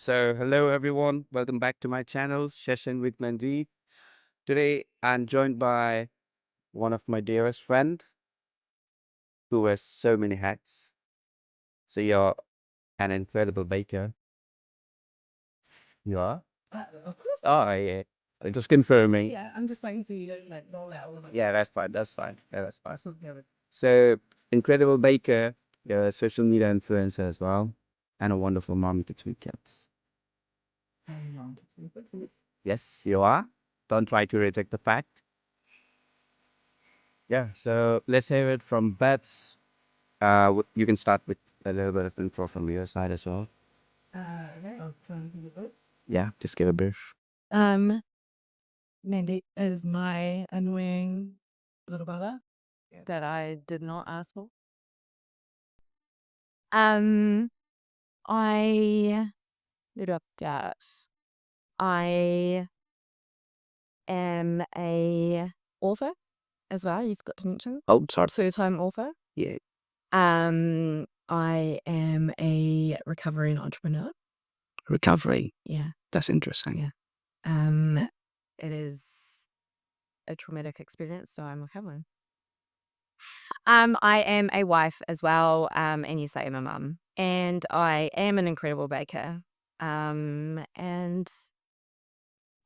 Hello everyone. Welcome back to my channel, Session with Mandeep. Today, I'm joined by one of my dearest friends who wears so many hats. So, you're an incredible baker. You are? Of course. Oh, yeah. Just confirming. Yeah, I'm just waiting for you to like roll out all of it. Yeah, that's fine. That's fine. Yeah, that's fine. Awesome. Yeah, So, incredible baker, you're a social media influencer as well, and a wonderful mom to two kids. Yes, you are. Don't try to reject the fact. Yeah, so let's hear it from Bets. You can start with a little bit of info from your side as well. okay. I'll try and think of it. Yeah, just give a brief. Um, Mandy is my annoying little brother that I did not ask for. Um, I looked at. I am a author as well. You've got to mention Oh, sorry. two-time author. Yeah. I am a recovering entrepreneur. Recovery. Yeah, That's interesting. yeah. Um, it is a traumatic experience, so I'm recovering. I am a wife as well, and you say I'm a mum, and I am an incredible baker. And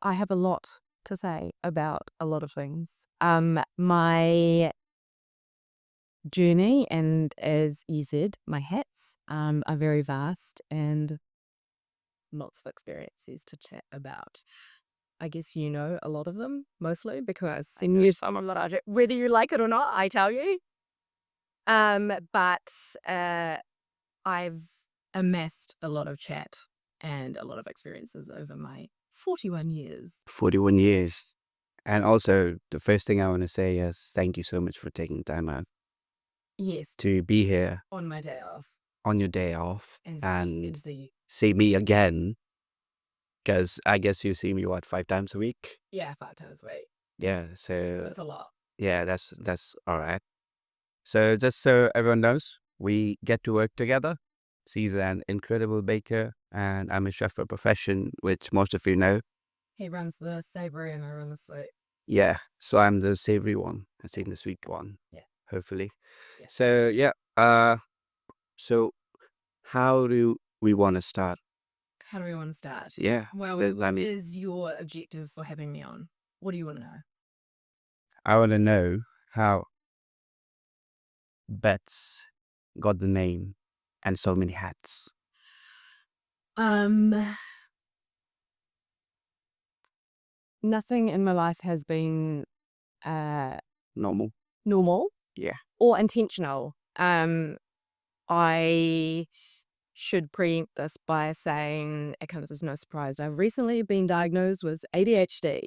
I have a lot to say about a lot of things. My journey and as you said, my hats, are very vast and lots of experiences to chat about. I guess you know a lot of them, mostly, because I know some of them, whether you like it or not, I tell you. But I've amassed a lot of chat and a lot of experiences over my 41 years. 41 years. And also, the first thing I want to say is thank you so much for taking time out Yes, to be here on my day off. on your day off And and see, see me again. Because I guess you see me, what, 5 times a week? yeah, 5 times a week. Yeah, so That's a lot. yeah, that's all right. So just so everyone knows, we get to work together. She's an incredible baker, and I'm a chef for profession, which most of you know. He runs the savory and I run the sweet. Yeah, so I'm the savory one, and she's the sweet one. Yeah. Hopefully. Yeah. So yeah, so how do we want to start? How do we want to start? Yeah, Well, let what me. is your objective for having me on? What do you want to know? I want to know how Bets got the name and so many hats. Um, Nothing in my life has been Normal. normal Yeah. or intentional. I should preempt this by saying it comes as no surprise. I've recently been diagnosed with ADHD,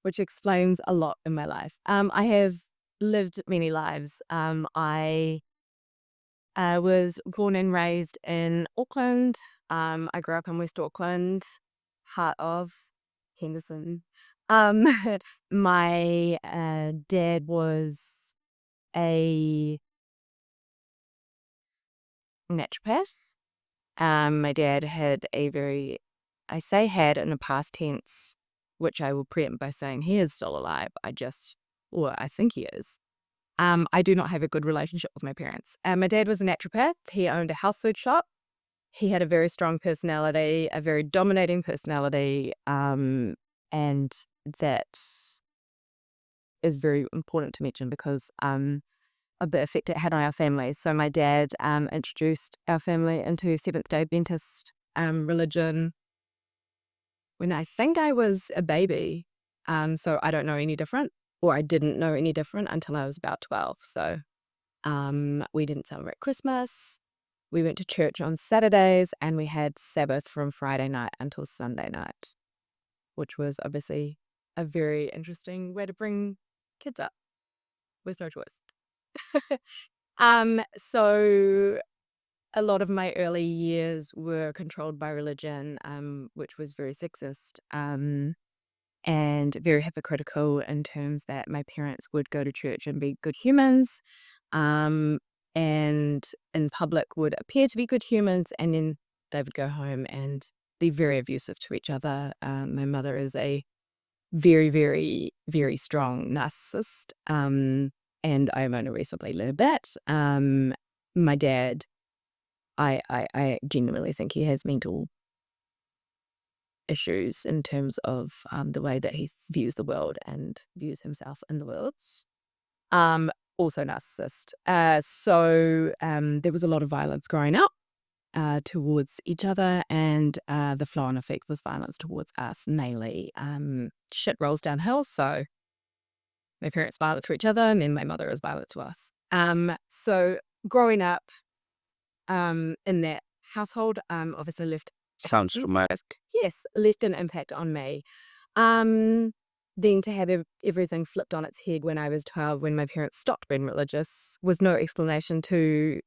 which explains a lot in my life. I have lived many lives. I was born and raised in Auckland. I grew up in West Auckland, heart of Henderson. Um, my dad was a naturopath. My dad had a very, I say had in the past tense, which I will preempt by saying he is still alive. Or I think he is. I do not have a good relationship with my parents. My dad was a naturopath. He owned a health food shop. He had a very strong personality, a very dominating personality, and that is very important to mention because of the effect it had on our family. So my dad introduced our family into Seventh-day Adventist religion when I think I was a baby. So I don't know any different, or I didn't know any different until I was about 12. So we didn't celebrate Christmas. We went to church on Saturdays and we had Sabbath from Friday night until Sunday night, which was obviously a very interesting way to bring kids up with no choice. So a lot of my early years were controlled by religion, which was very sexist, and very hypocritical in terms that my parents would go to church and be good humans, and in public would appear to be good humans, and then they would go home and they're very abusive to each other. My mother is a very, very, very strong narcissist, and I've only recently learned that. My dad, I genuinely think he has mental issues in terms of the way that he views the world and views himself in the world. Um, Also narcissist. So there was a lot of violence growing up towards each other, and the flow-on effect was violence towards us, mainly. Shit rolls downhill, so my parents violent to each other, and then my mother is violent to us. So growing up in that household, obviously left Sounds traumatic. yes, left an impact on me. Um, then to have everything flipped on its head when I was 12, when my parents stopped being religious, with no explanation to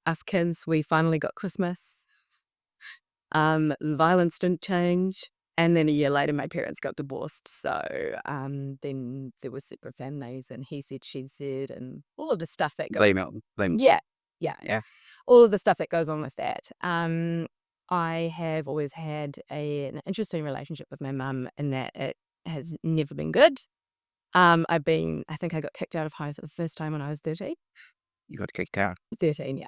us kids. We finally got Christmas. Violence didn't change. And then a year later, my parents got divorced. So then there was separate families, and he said, she said, and all of the stuff that goes. Blame. Yeah, yeah, Yeah. all of the stuff that goes on with that. I have always had an interesting relationship with my mum in that it has never been good. I think I got kicked out of home for the first time when I was 13. You got kicked out. 13, yeah.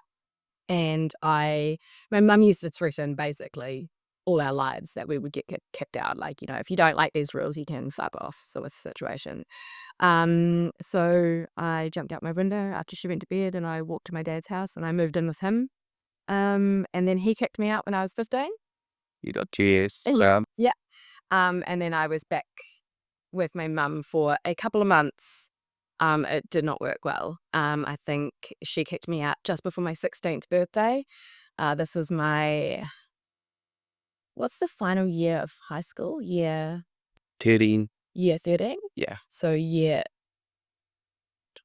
And my mum used to threaten basically all our lives that we would get kicked out. Like, if you don't like these rules, you can fuck off, sort of situation. So I jumped out my window after she went to bed, and I walked to my dad's house, and I moved in with him. And then he kicked me out when I was 15. You got 2 years. Yeah. And then I was back with my mum for a couple of months. It did not work well. I think she kicked me out just before my 16th birthday. This was what's the final year of high school? Year 13. 13? Yeah. So year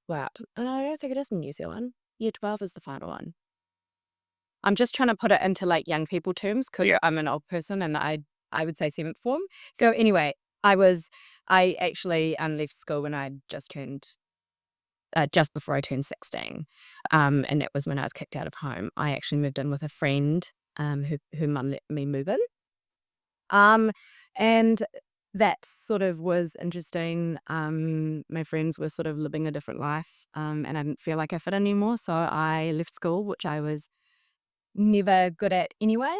12. And I don't think it is in New Zealand. Year 12 is the final one. I'm just trying to put it into like young people terms because Yeah. I'm an old person, and I would say 7th form. So anyway, I actually left school when I just before I turned 16. And that was when I was kicked out of home. I actually moved in with a friend who mum let me move in. And that sort of was interesting. My friends were sort of living a different life, and I didn't feel like I fit anymore. So I left school, which I was never good at anyway.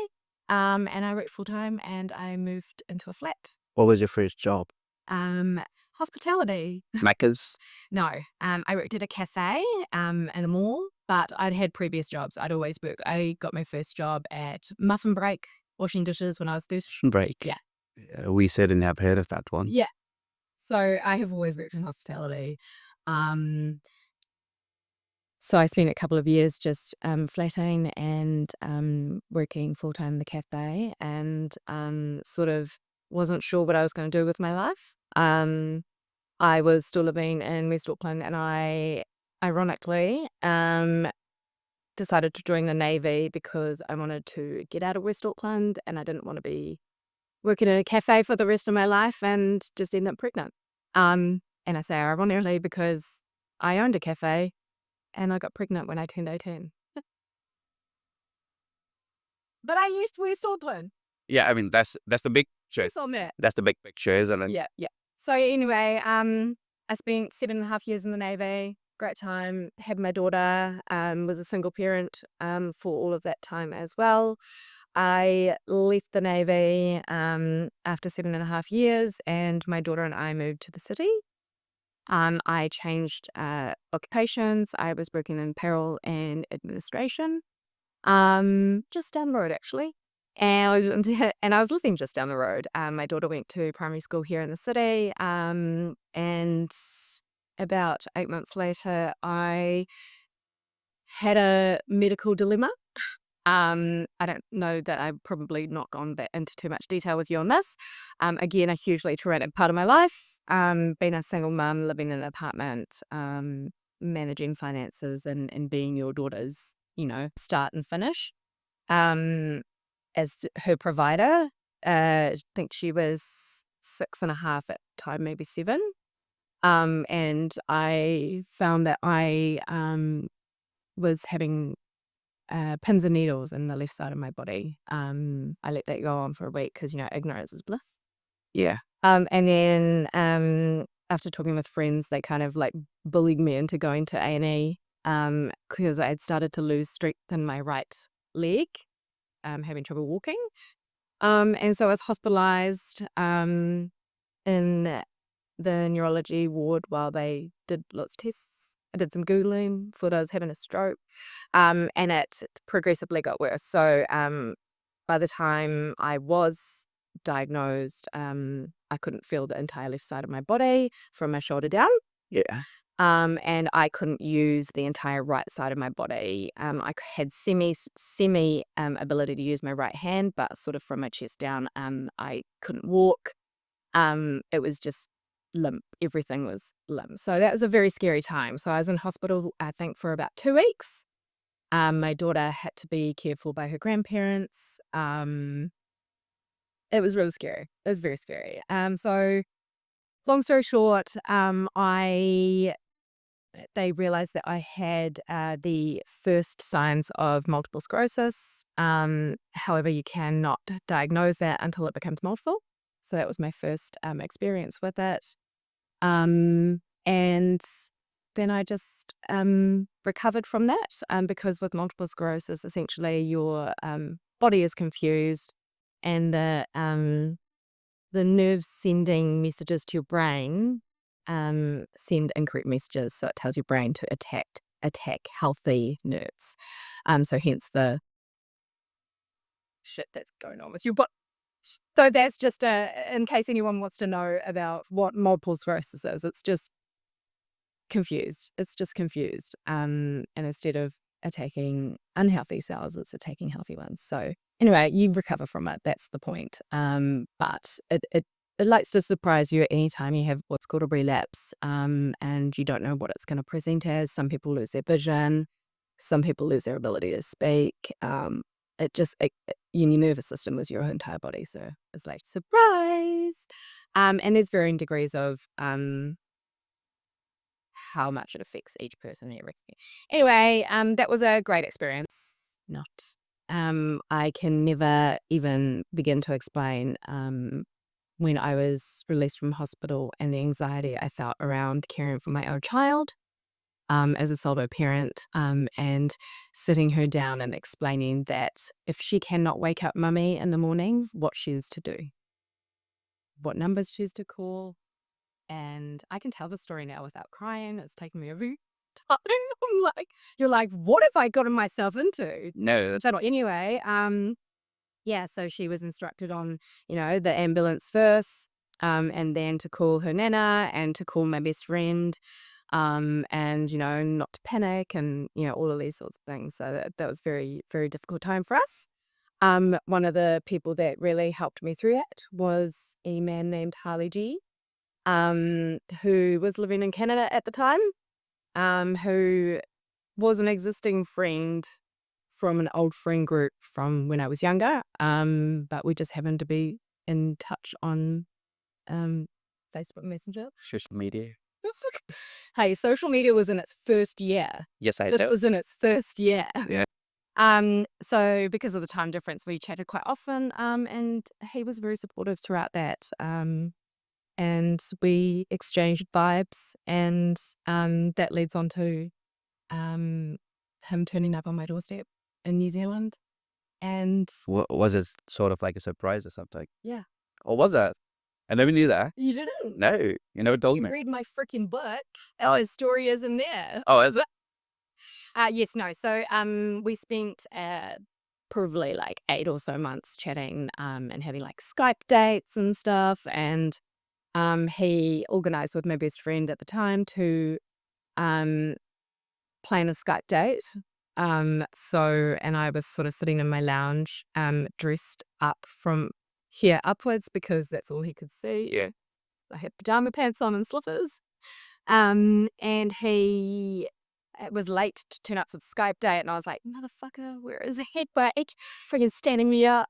And I worked full time, and I moved into a flat. What was your first job? Hospitality. Macca's. No, I worked at a cafe in a mall, but I'd had previous jobs. I'd always worked. I got my first job at Muffin Break, washing dishes when I was 13. Break. Yeah. We certainly have heard of that one. Yeah. So I have always worked in hospitality. So I spent a couple of years just flatting and working full-time in the cafe, and sort of wasn't sure what I was going to do with my life. I was still living in West Auckland, and I ironically decided to join the Navy because I wanted to get out of West Auckland, and I didn't want to be working in a cafe for the rest of my life and just end up pregnant. And I say ironically because I owned a cafe and I got pregnant when I turned 18. But I used West Auckland. Yeah, I mean that's the big picture. It's on that. That's the big picture, isn't it? Yeah, yeah. So anyway, I spent 7.5 years in the Navy. Great time. Had my daughter. Was a single parent for all of that time as well. I left the Navy after 7.5 years, and my daughter and I moved to the city. I changed occupations. I was working in payroll and administration, just down the road actually. And I was living just down the road. My daughter went to primary school here in the city, and about 8 months later, I had a medical dilemma. I don't know that I've probably not gone into too much detail with you on this. Again, a hugely traumatic part of my life. Being a single mum, living in an apartment, managing finances, and being your daughter's, start and finish. As her provider, I think she was 6.5 at the time, maybe 7. And I found that I was having pins and needles in the left side of my body. I let that go on for a week because, ignorance is bliss. Yeah. And then after talking with friends, they kind of like bullied me into going to A&E because I had started to lose strength in my right leg, having trouble walking. And so I was hospitalized in the neurology ward while they did lots of tests. I did some Googling, thought I was having a stroke, and it progressively got worse. So by the time I was diagnosed, I couldn't feel the entire left side of my body from my shoulder down. Yeah. And I couldn't use the entire right side of my body. I had semi ability to use my right hand, but sort of from my chest down, I couldn't walk. It was just limp. Everything was limp. So that was a very scary time. So I was in hospital, I think, for about 2 weeks. My daughter had to be cared for by her grandparents. It was really scary. It was very scary. So long story short, they realized that I had the first signs of multiple sclerosis. However, you cannot diagnose that until it becomes multiple. So that was my first experience with it. And then I just recovered from that because with multiple sclerosis, essentially your body is confused and the nerves sending messages to your brain send incorrect messages. So it tells your brain to attack healthy nerves. So hence the shit that's going on with you. But so that's just in case anyone wants to know about what multiple sclerosis is. It's just confused. It's just confused. And instead of attacking unhealthy cells, it's attacking healthy ones. So anyway, you recover from it. That's the point. But it likes to surprise you at any time you have what's called a relapse, and you don't know what it's going to present as. Some people lose their vision. Some people lose their ability to speak. Your nervous system is your entire body. So it's like, surprise. And there's varying degrees of how much it affects each person and everything. Anyway, that was a great experience. Not. I can never even begin to explain when I was released from hospital and the anxiety I felt around caring for my own child as a solo parent, and sitting her down and explaining that if she cannot wake up mummy in the morning, what she is to do, what numbers she's to call. And I can tell the story now without crying. It's taken me a very time. I'm like, you're like, what have I gotten myself into? No. So anyway, yeah, so she was instructed on, the ambulance first, and then to call her nana and to call my best friend, and, not to panic and, all of these sorts of things. So that was very, very difficult time for us. One of the people that really helped me through it was a man named Harley G, who was living in Canada at the time, who was an existing friend from an old friend group from when I was younger, but we just happened to be in touch on Facebook Messenger. Social media. Hey, social media was in its first year. Yes, I It do. was in its first year. Yeah. So because of the time difference, we chatted quite often, and he was very supportive throughout that. And we exchanged vibes, and that leads on to him turning up on my doorstep in New Zealand. And Was it sort of like a surprise or something? yeah, Or was that? I never knew that. you didn't. No, you never told You me. read my freaking book. Oh, his story is in there. Oh, is it? Yes, no. So we spent probably like 8 or so months chatting and having like Skype dates and stuff. And he organized with my best friend at the time to plan a Skype date. And I was sort of sitting in my lounge, dressed up from here upwards because that's all he could see. Yeah. I had pajama pants on and slippers. And he it was late to turn up to the Skype date, and I was like, motherfucker, where is the head break? Freaking standing me up.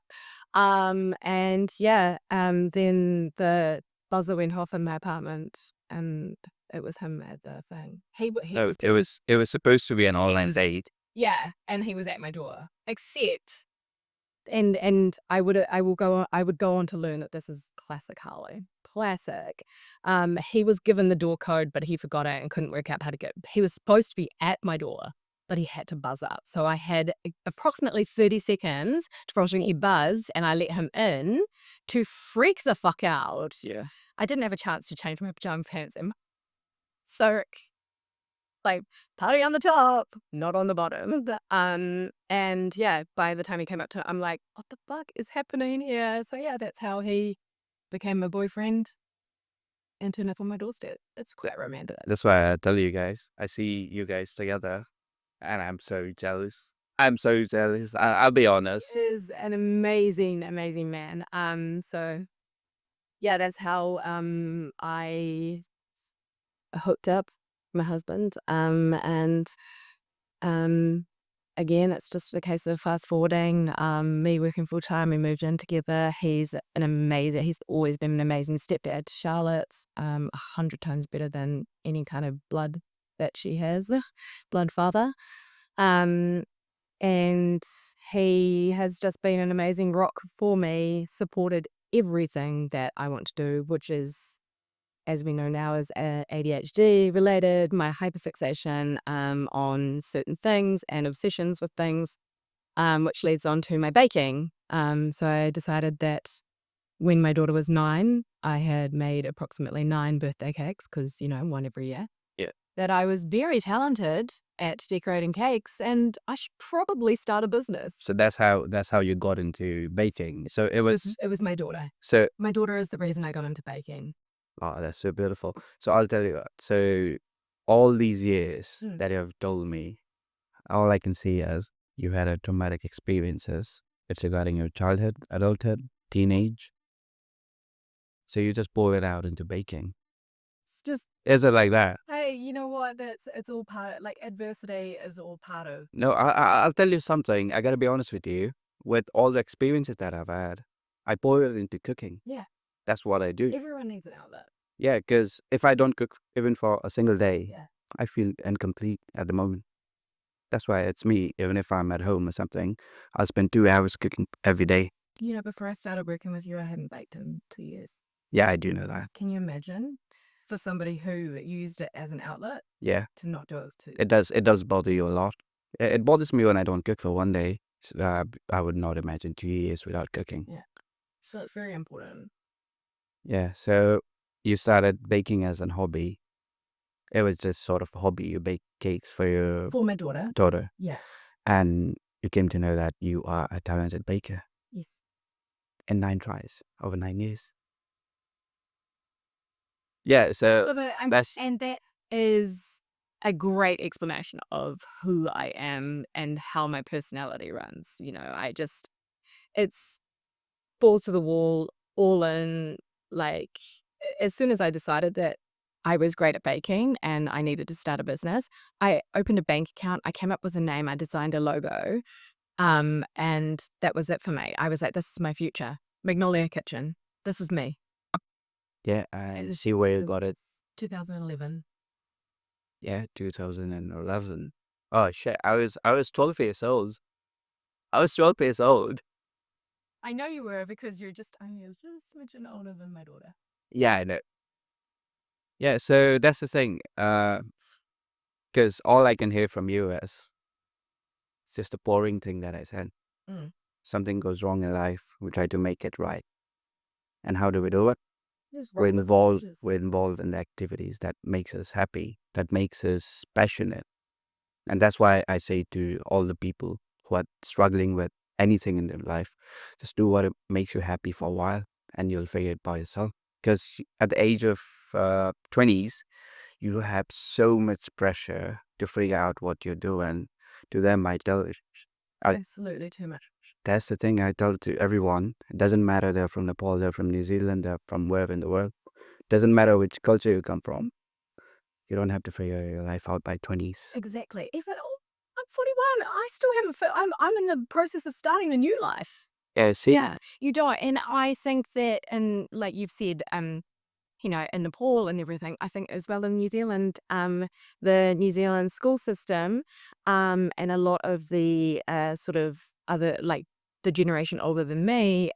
And yeah, then the buzzer went off in my apartment, and it was him at the thing. He No, was it was supposed to be an online date. Yeah, and he was at my door. Except and I would go on to learn that this is classic Harley. Classic. He was given the door code, but he forgot it and couldn't work out how to get. He was supposed to be at my door, but he had to buzz up. So I had approximately 30 seconds to frothing he buzzed, and I let him in to freak the fuck out. Yeah. I didn't have a chance to change my pajama pants. So like party on the top, not on the bottom. And yeah, by the time he came up to it, I'm like, what the fuck is happening here? So yeah, that's how he became my boyfriend and turned up on my doorstep. It's quite romantic. That's why I tell you guys. I see you guys together, and I'm so jealous. I'm so jealous. I'll be honest. He is an amazing, amazing man. So yeah, that's how I hooked up my husband. And um again, it's just a case of fast forwarding. Me working full time, we moved in together. He's always been an amazing stepdad to Charlotte. 100 times better than any kind of blood that she has, blood father. Um, and he has just been an amazing rock for me, supported everything that I want to do, which is, as we know now, is ADHD related, my hyperfixation on certain things and obsessions with things, which leads on to my baking. So I decided that when my daughter was 9, I had made approximately 9 birthday cakes because, one every year. Yeah. That I was very talented at decorating cakes and I should probably start a business. So that's how you got into baking. So it was It was my daughter. so My daughter is the reason I got into baking. oh, that's so beautiful. So I'll tell you what. So all these years Mm. that you have told me, all I can see is you had a traumatic experiences. It's regarding your childhood, adulthood, teenage. So you just pour it out into baking. It's just, Is it like that? hey, you know what? It's all part, like adversity is all part of. No, I'll tell you something. I gotta be honest with you. With all the experiences that I've had, I pour it into cooking. Yeah, That's what I do. everyone needs an outlet. Yeah, because if I don't cook even for a single day, Yeah. I feel incomplete at the moment. That's why it's me. Even if I'm at home or something, I'll spend 2 hours cooking every day. Before I started working with you, I hadn't baked in 2 years. Yeah, I do know that. Can you imagine for somebody who used it as an outlet Yeah, to not do it too? it does. It does bother you a lot. It bothers me when I don't cook for one day. So, I would not imagine 2 years without cooking. Yeah. So it's very important. Yeah. So you started baking as a hobby. It was just sort of a hobby. You bake cakes for your For my daughter. daughter, Yeah. and you came to know that you are a talented baker Yes. in 9 tries over 9 years. Yeah. So that's And that is a great explanation of who I am and how my personality runs. It's balls to the wall, all in. Like, as soon as I decided that I was great at baking and I needed to start a business, I opened a bank account. I came up with a name. I designed a logo. And that was it for me. I was like, this is my future. Magnolia Kitchen. This is me. yeah. I see where you got it. 2011. Yeah, 2011. Oh shit! I was 12 years old. I was 12 years old. I know you were because you're just only a little smidgen older than my daughter. Yeah, I know. Yeah, so that's the thing. Because all I can hear from you is it's just a boring thing that I said. Mm. Something goes wrong in life, we try to make it right. And how do we do it? Just We're roll with the involved. punches. We're involved in the activities that makes us happy, that makes us passionate. And that's why I say to all the people who are struggling with anything in their life, just do what makes you happy for a while, and you'll figure it by yourself. Because at the age of 20s, you have so much pressure to figure out what you're doing. To them, I tell Absolutely too much. that's the thing I tell to everyone. It doesn't matter they're from Nepal, they're from New Zealand, they're from wherever in the world. Doesn't matter which culture you come from. You don't have to figure your life out by 20s. Exactly. Even I'm 41. I still haven't. I'm in the process of starting a new life. Yeah, see? Yeah, you don't. And I think that, and like you've said, in Nepal and everything, I think as well in New Zealand, the New Zealand school system, and a lot of the sort of other, like the generation older than me,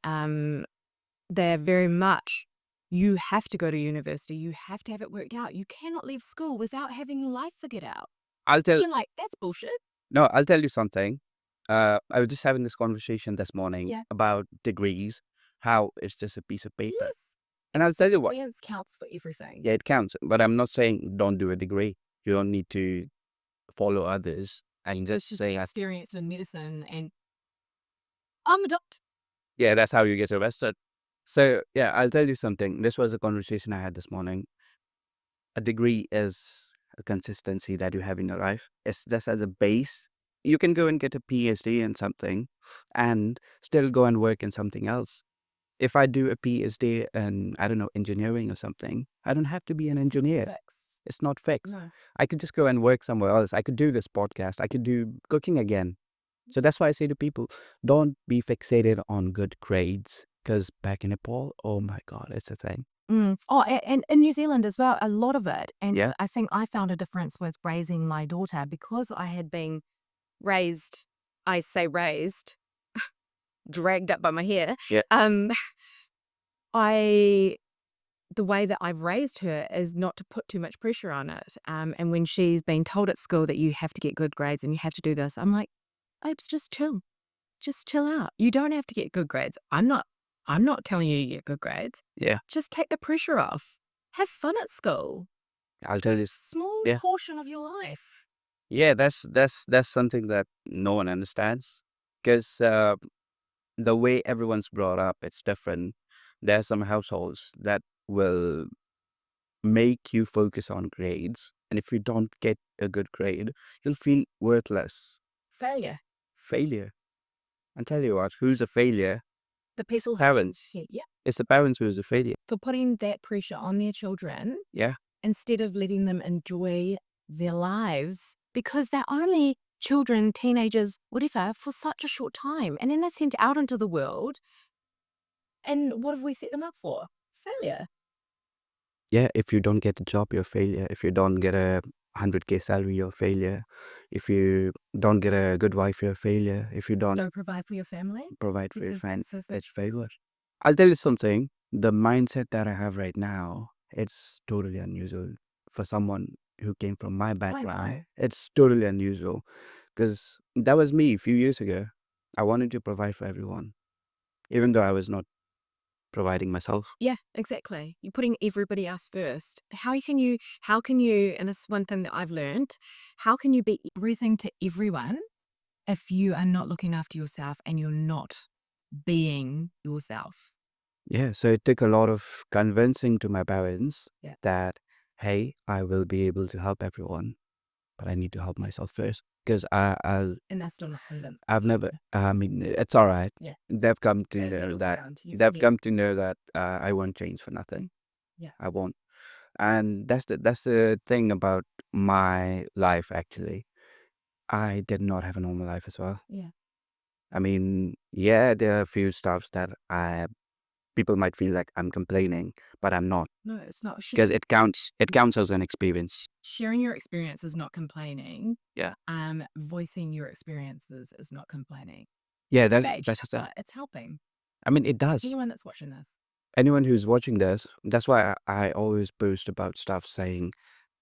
they're very much, you have to go to university, you have to have it worked out. You cannot leave school without having your life figured out. I'll tell You're like, that's bullshit. no, I'll tell you something. I was just having this conversation this morning Yeah. about degrees, how it's just a piece of paper. Yes. And I'll tell you what, Experience counts for everything. yeah, it counts. But I'm not saying don't do a degree. You don't need to follow others and just say, Experience in medicine, and I'm a doctor. yeah, that's how you get arrested. So, yeah, I'll tell you something. This was a conversation I had this morning. A degree is a consistency that you have in your life. It's just as a base. You can go and get a PhD in something and still go and work in something else. If I do a PhD in, I don't know, engineering or something, I don't have to be an engineer. It's not fixed. No. I could just go and work somewhere else. I could do this podcast. I could do cooking again. So that's why I say to people, don't be fixated on good grades. Because back in Nepal, oh my God, it's a thing. Oh, and in New Zealand as well, a lot of it. And Yeah. I think I found a difference with raising my daughter because I had been raised, I say raised, dragged up by my hair. Yeah. The way that I've raised her is not to put too much pressure on it. And when she's been told at school that you have to get good grades and you have to do this, I'm like, babes, just chill. Just chill out. You don't have to get good grades. I'm not telling you to get good grades. Yeah. Just take the pressure off. Have fun at school. I'll tell you. Small Yeah. portion of your life. Yeah, that's something that no one understands. Because the way everyone's brought up, it's different. There are some households that will make you focus on grades. And if you don't get a good grade, you'll feel worthless. Failure. Failure. I'll tell you what, who's a failure? The people Parents. Yeah. It's the parents who's a failure. For putting that pressure on their children. Yeah. Instead of letting them enjoy their lives, because they're only children, teenagers, whatever, for such a short time. And then they're sent out into the world. And what have we set them up for? Failure. Yeah, if you don't get a job, you're a failure. If you don't get a 100K salary, you're a failure. If you don't get a good wife, you're a failure. If you don't Don't provide for your family. provide for your Because friends, that's a it's failure. I'll tell you something. The mindset that I have right now, it's totally unusual for someone who came from my know. background. It's totally unusual because that was me a few years ago. I wanted to provide for everyone, even though I was not providing myself. Yeah, exactly. You're putting everybody else first. How can you, and this is one thing that I've learned, how can you be everything to everyone if you are not looking after yourself and you're not being yourself? Yeah, so it took a lot of convincing to my parents Yeah. that, hey, I will be able to help everyone, but I need to help myself first. Because And that's still not convinced. I've never, I mean, it's all right. Yeah. They've come to Yeah, know middle that, ground. they've come to know that I won't change for nothing. Yeah. I won't. And that's the thing about my life, actually. I did not have a normal life as well. Yeah. I mean, yeah, there are a few stuffs that people might feel like I'm complaining, but I'm not. No, it's not. Because it counts as an experience. Sharing your experience is not complaining. Yeah. Voicing your experiences is not complaining. Yeah, Fact, that's just but it's helping. I mean, it does. Anyone that's watching this. Anyone who's watching this, that's why I always post about stuff saying,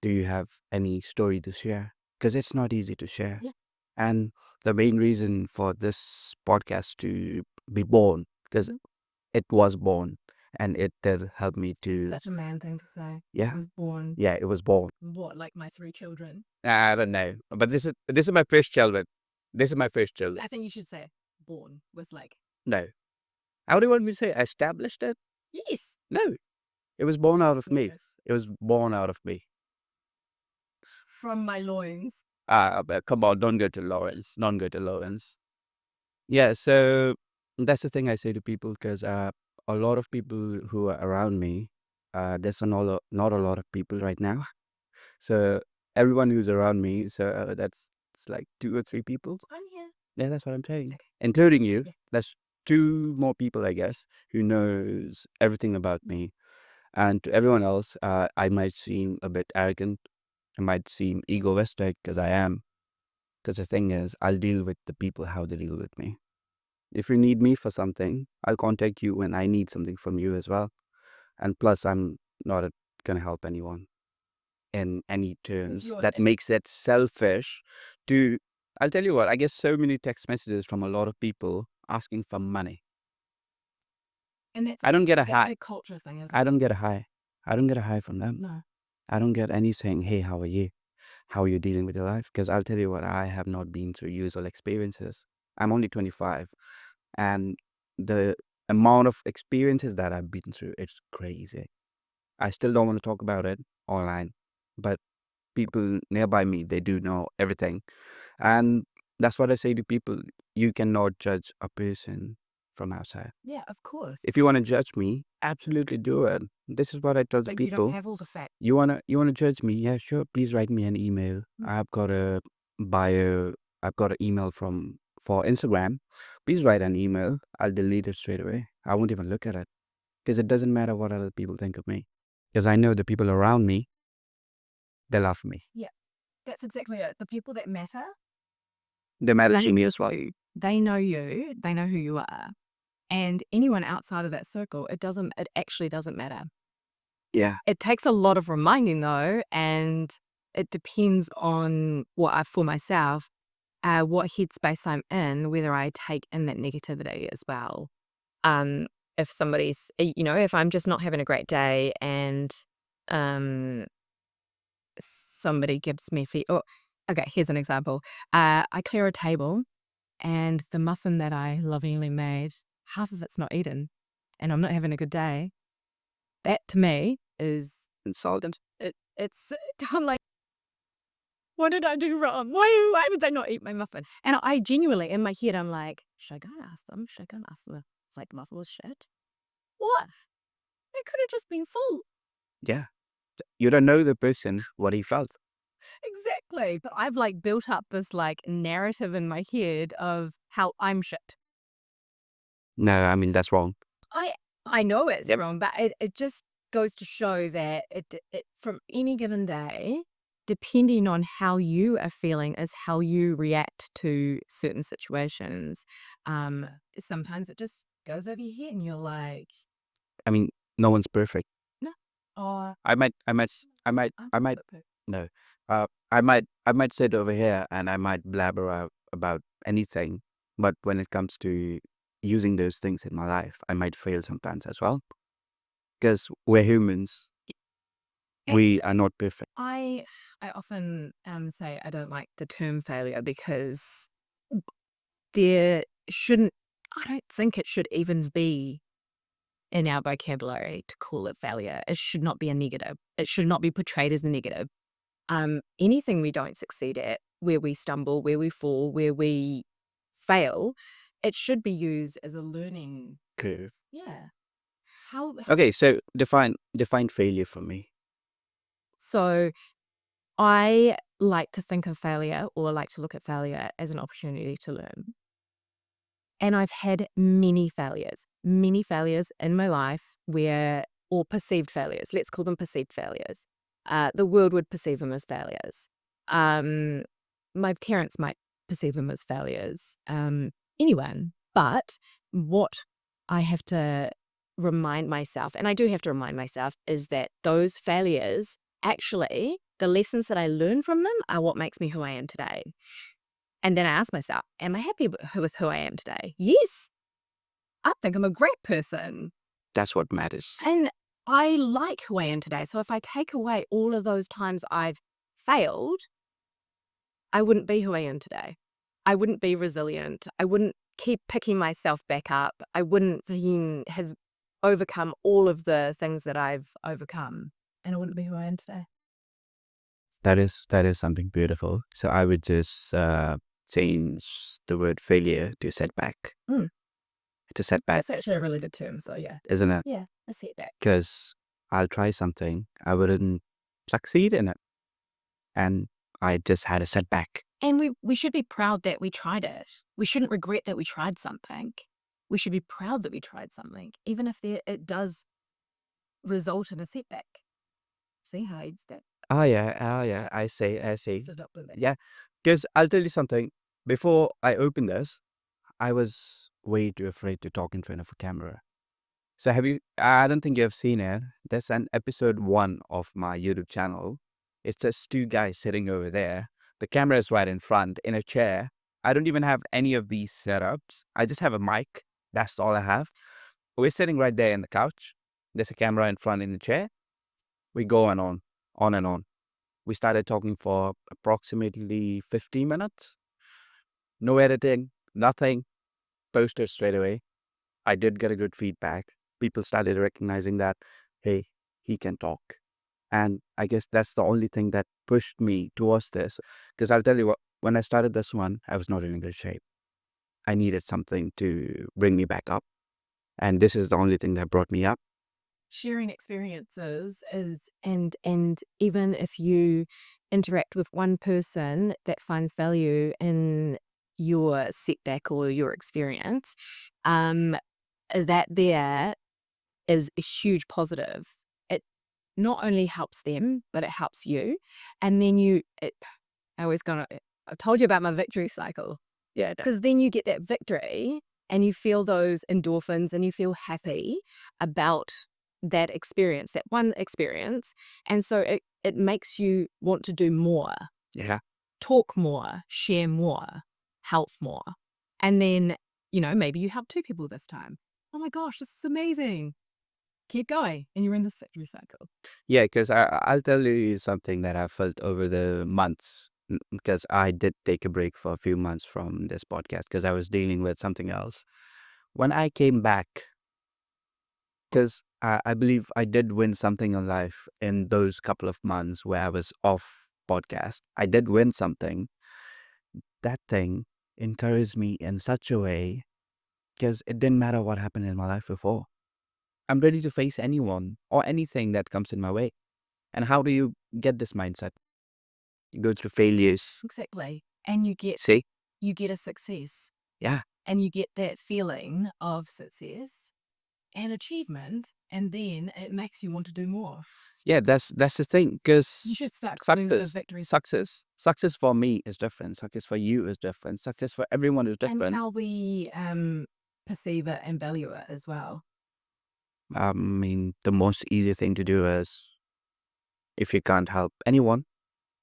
do you have any story to share? Because it's not easy to share. Yeah. And the main reason for this podcast to be born, because it was born and it did help me to. Such a man thing to say. Yeah. I was born. Yeah, it was born. What, like my 3 children? I don't know. But this is my first children. This is my first children. I think you should say born with like. No. How do you want me to say? Established it? Yes. No. It was born out of me. Yes. It was born out of me. From my loins. But come on, don't go to Lawrence. Don't go to Lawrence. Yeah, so that's the thing I say to people because a lot of people who are around me, there's not a lot of people right now. So everyone who's around me, so that's it's like 2 or 3 people. I'm here. Yeah, that's what I'm saying. Okay. Including you. Yeah. That's 2 more people, I guess, who knows everything about me. And to everyone else, I might seem a bit arrogant. I might seem egoistic because I am. Because the thing is, I'll deal with the people how they deal with me. If you need me for something, I'll contact you when I need something from you as well. And plus, I'm not going to help anyone in any terms that makes it selfish to. I'll tell you what, I get so many text messages from a lot of people asking for money. And that's I don't get a that's hi. a culture thing, isn't I it? don't get a hi. I don't get a hi from them. No. I don't get any saying, hey, how are you? How are you dealing with your life? Because I'll tell you what, I have not been through usual experiences. I'm only 25. And the amount of experiences that I've been through, it's crazy. I still don't want to talk about it online. But people nearby me, they do know everything. And that's what I say to people. You cannot judge a person from outside. Yeah, of course. If you want to judge me, absolutely do it. This is what I tell the But you don't people. have all the facts. You wanna judge me? Yeah, sure. Please write me an email. I've got a bio. I've got an email for Instagram. Please write an email. I'll delete it straight away. I won't even look at it because it doesn't matter what other people think of me. Because I know the people around me, they love me. Yeah, that's exactly it. The people that matter, They matter to me as well. they know you, they know who you are. And anyone outside of that circle, it actually doesn't matter. Yeah. It takes a lot of reminding though, and it depends on for myself, what headspace I'm in, whether I take in that negativity as well. Um, if somebody's, if I'm just not having a great day and um, somebody gives me okay, here's an example. I clear a table and the muffin that I lovingly made, half of it's not eaten, and I'm not having a good day. That to me is Insultant. it's I'm like, what did I do wrong? Why would they not eat my muffin? And I genuinely in my head I'm like, should I go and ask them? Should I go and ask them if like the muffin was shit? What? It could have just been full. Yeah. You don't know the person what he felt. Exactly. But I've like built up this like narrative in my head of how I'm shit. No, I mean that's wrong. I know it's Yep. wrong, but it just goes to show that it from any given day, depending on how you are feeling, is how you react to certain situations. Sometimes it just goes over your head, and you're like, I mean, no one's perfect. no, or I might, I might, I might, I'm I might. perfect. No, I might sit over here and I might blabber out about anything. But when it comes to using those things in my life, I might fail sometimes as well. Because we're humans. We are not perfect. I often say I don't like the term failure because there shouldn't. I don't think it should even be in our vocabulary to call it failure. It should not be a negative. It should not be portrayed as a negative. Anything we don't succeed at, where we stumble, where we fall, where we fail, it should be used as a learning. Curve. Yeah. How? Okay, so define failure for me. So I like to think of failure or like to look at failure as an opportunity to learn. And I've had many failures in my life or perceived failures, let's call them perceived failures. The world would perceive them as failures. Um, my parents might perceive them as failures. Anyone. But what I have to remind myself, and I do have to remind myself, is that those failures, actually, the lessons that I learn from them are what makes me who I am today. And then I ask myself, am I happy with who I am today? Yes. I think I'm a great person. That's what matters. And I like who I am today. So if I take away all of those times I've failed, I wouldn't be who I am today. I wouldn't be resilient. I wouldn't keep picking myself back up. I wouldn't have overcome all of the things that I've overcome. And I wouldn't be who I am today. That is something beautiful. So I would just change the word failure to setback. Mm. It's a setback, That's actually a really good term. So yeah. isn't it? Yeah, a setback. Because I'll try something, I wouldn't succeed in it, and I just had a setback. And we should be proud that we tried it. We shouldn't regret that we tried something. We should be proud that we tried something, even if it does result in a setback. See how it's that Oh yeah, I see. stood up with it. Yeah, because I'll tell you something. Before I open this, I was way too afraid to talk in front of a camera. So have you? I don't think you have seen it. There's an episode 1 of my YouTube channel. It's just two guys sitting over there. The camera is right in front in a chair. I don't even have any of these setups. I just have a mic. That's all I have. We're sitting right there in the couch. There's a camera in front in the chair. We go on and on. We started talking for approximately 15 minutes. No editing, nothing. Posted straight away. I did get a good feedback. People started recognizing that, hey, he can talk. And I guess that's the only thing that pushed me towards this. Because I'll tell you what, when I started this one, I was not in good shape. I needed something to bring me back up. And this is the only thing that brought me up. Sharing experiences is and even if you interact with one person that finds value in your setback or your experience, that there is a huge positive. It not only helps them, but it helps you. And then I always gonna, I've told you about my victory cycle. Yeah. Because then you get that victory and you feel those endorphins and you feel happy about that experience, that one experience. And so it makes you want to do more, Yeah. talk more, share more, help more. And then, maybe you help 2 people this time. Oh my gosh, this is amazing. Keep going. And you're in this victory cycle. Yeah, because I'll tell you something that I felt over the months. Because I did take a break for a few months from this podcast because I was dealing with something else. When I came back, because I believe I did win something in life in those couple of months where I was off podcast. I did win something. That thing encouraged me in such a way because it didn't matter what happened in my life before. I'm ready to face anyone or anything that comes in my way. And how do you get this mindset? You go through failures. Exactly. And See? you get a success. Yeah. And you get that feeling of success and achievement, and then it makes you want to do more. Yeah, that's the thing. Because You should start calling it a victory. success for me is different. Success for you is different. Success for everyone is And different. how we perceive it and value it as well. I mean, the most easy thing to do is if you can't help anyone,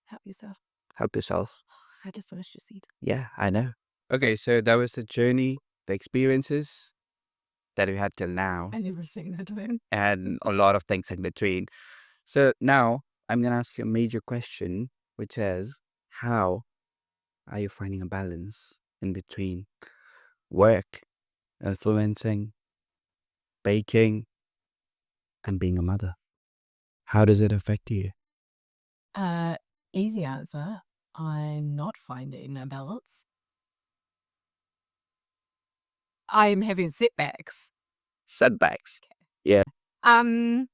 Help yourself. help yourself. I just finished your seed. Yeah, I know. Okay, so that was the journey, the experiences that we had till now, And everything they're doing. and a lot of things in between. So now I'm going to ask you a major question, which is how are you finding a balance in between work, influencing, baking, and being a mother? How does it affect you? Easy answer. I'm not finding a balance. I'm having setbacks. Setbacks. Yeah. I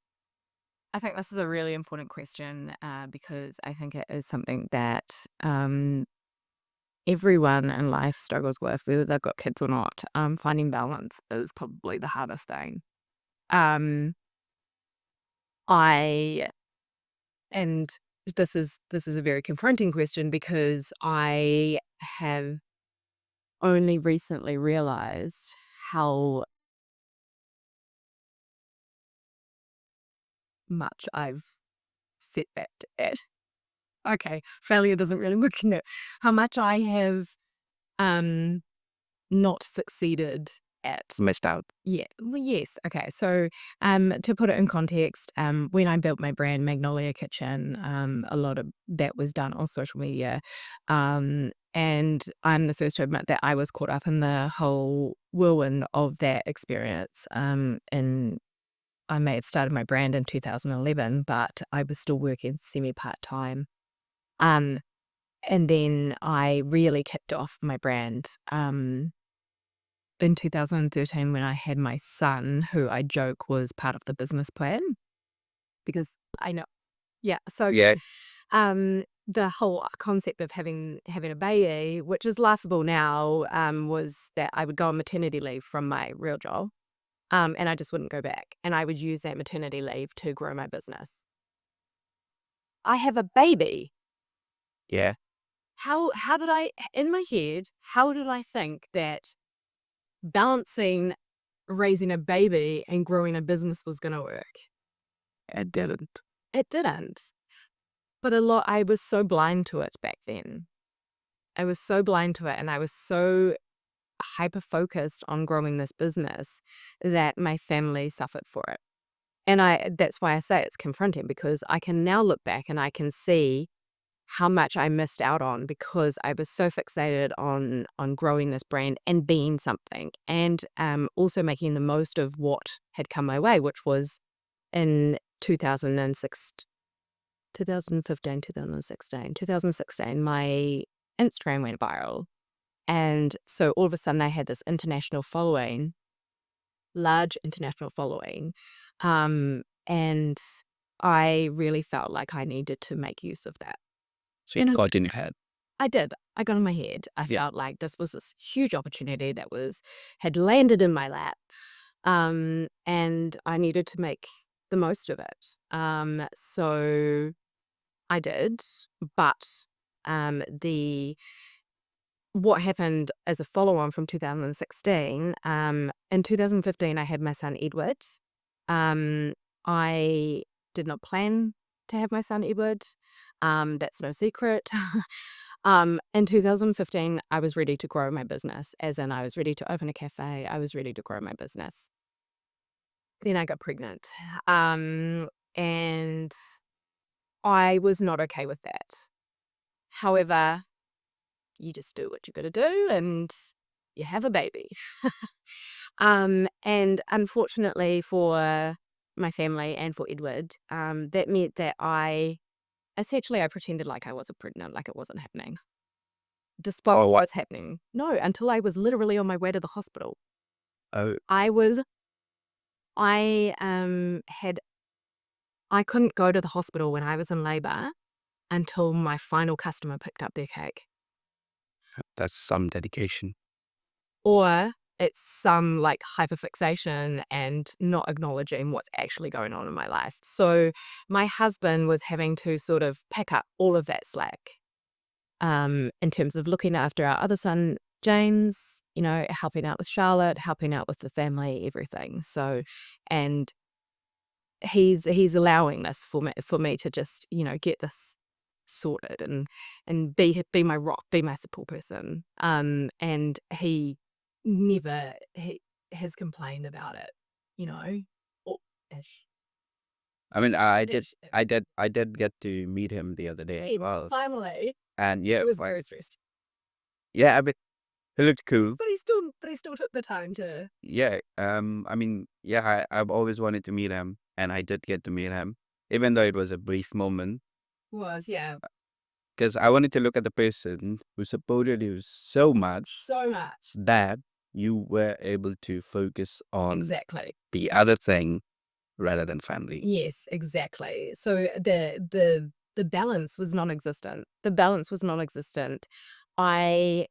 think this is a really important question because I think it is something that everyone in life struggles with, whether they've got kids or not. Finding balance is probably the hardest thing. Um, I and this is a very confronting question because I have only recently realized how much I've setbacked at. Okay, failure doesn't really work in it. How much I have not succeeded at. Missed out. Yeah. Well, yes. Okay. So, to put it in context, when I built my brand Magnolia Kitchen, a lot of that was done on social media, and I'm the first to admit that I was caught up in the whole whirlwind of that experience. And I may have started my brand in 2011, but I was still working semi part time. Um, and then I really kicked off my brand. In 2013 when I had my son, who I joke was part of the business plan because I know. Yeah. So, Yeah. the whole concept of having a baby, which is laughable now, was that I would go on maternity leave from my real job. And I just wouldn't go back. And I would use that maternity leave to grow my business. I have a baby. Yeah. How did I, in my head, how did I think that balancing raising a baby and growing a business was going to work? It didn't. It didn't. But I was so blind to it back then. I was so blind to it, and I was so hyper focused on growing this business that my family suffered for it. And that's why I say it's confronting, because I can now look back and I can see how much I missed out on because I was so fixated on growing this brand and being something, and also making the most of what had come my way, which was in 2006, 2015, 2016, my Instagram went viral. And so all of a sudden I had this international following, large international following. And I really felt like I needed to make use of that. So you got in your head. I did. I got in my head. I felt like this was this huge opportunity that had landed in my lap. And I needed to make the most of it. So I did, but what happened as a follow-on from 2016, in 2015, I had my son Edward. I did not plan to have my son Edward. That's no secret. In 2015, I was ready to grow my business, as in I was ready to open a cafe. I was ready to grow my business. Then I got pregnant. And I was not okay with that. However, you just do what you got to do and you have a baby. And unfortunately for my family and for Edward, that meant that I pretended like I wasn't pregnant, like it wasn't happening, despite Oh, what? what's happening. No, until I was literally on my way to the hospital. Oh, I couldn't go to the hospital when I was in labor until my final customer picked up their cake. that's some dedication. Or it's some like hyperfixation and not acknowledging what's actually going on in my life. So my husband was having to sort of pick up all of that slack, in terms of looking after our other son, James, helping out with Charlotte, helping out with the family, everything. So, and he's allowing this for me to just, get this sorted and be my rock, be my support person. And he never has complained about it, or ish. I mean, Ish. I did get to meet him the other day as Hey, well. finally. And yeah, I was very stressed, yeah, I mean, he looked cool. but he still took the time to. Yeah, I mean, yeah, I've always wanted to meet him, and I did get to meet him, even though it was a brief moment, Yeah, because I wanted to look at the person who supported you so much so much. that you were able to focus on Exactly. the other thing rather than family. Yes, exactly. So the balance was non-existent. The balance was non-existent. I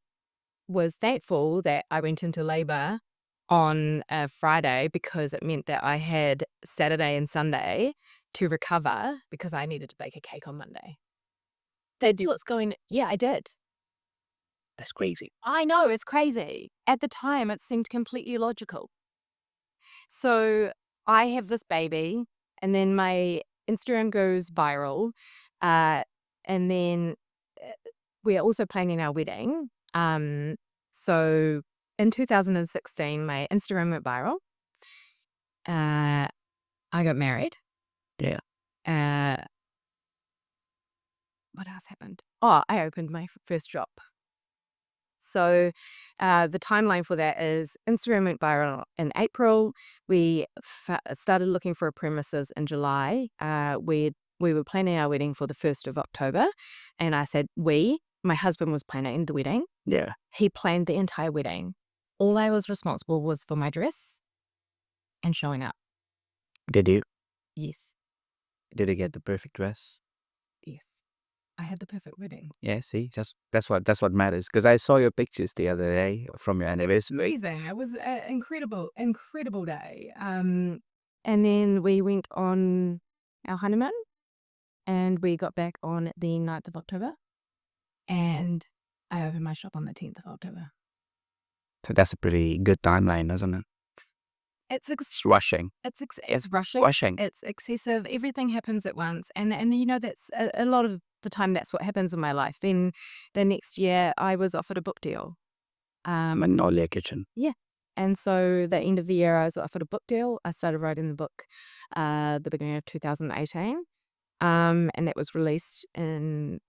was thankful that I went into labor on a Friday because it meant that I had Saturday and Sunday to recover because I needed to bake a cake on Monday. Yeah, I did. That's crazy. I know, it's crazy. At the time, it seemed completely illogical. So I have this baby, and then my Instagram goes viral, and then we're also planning our wedding. So in 2016, my Instagram went viral. I got married. Yeah. What else happened? Oh, I opened my first shop. So the timeline for that is Instagram went viral in April. We started looking for a premises in July. We were planning our wedding for the 1st of October. And I said, my husband was planning the wedding. Yeah. He planned the entire wedding. All I was responsible was for my dress and showing up. Did you? Yes. Did you get the perfect dress? Yes. I had the perfect wedding. Yeah, see, that's what matters. Because I saw your pictures the other day from your It was anniversary. amazing. It was an incredible day. And then we went on our honeymoon, and we got back on the 9th of October, and I opened my shop on the 10th of October. So that's a pretty good timeline, isn't it? It's It's rushing. it's rushing. Rushing. It's excessive. Everything happens at once, and that's a lot of the time. That's what happens in my life. Then the next year, I was offered a book deal. Magnolia Kitchen. Yeah. And so the end of the year, I was offered a book deal. I started writing the book the beginning of 2018. And that was released in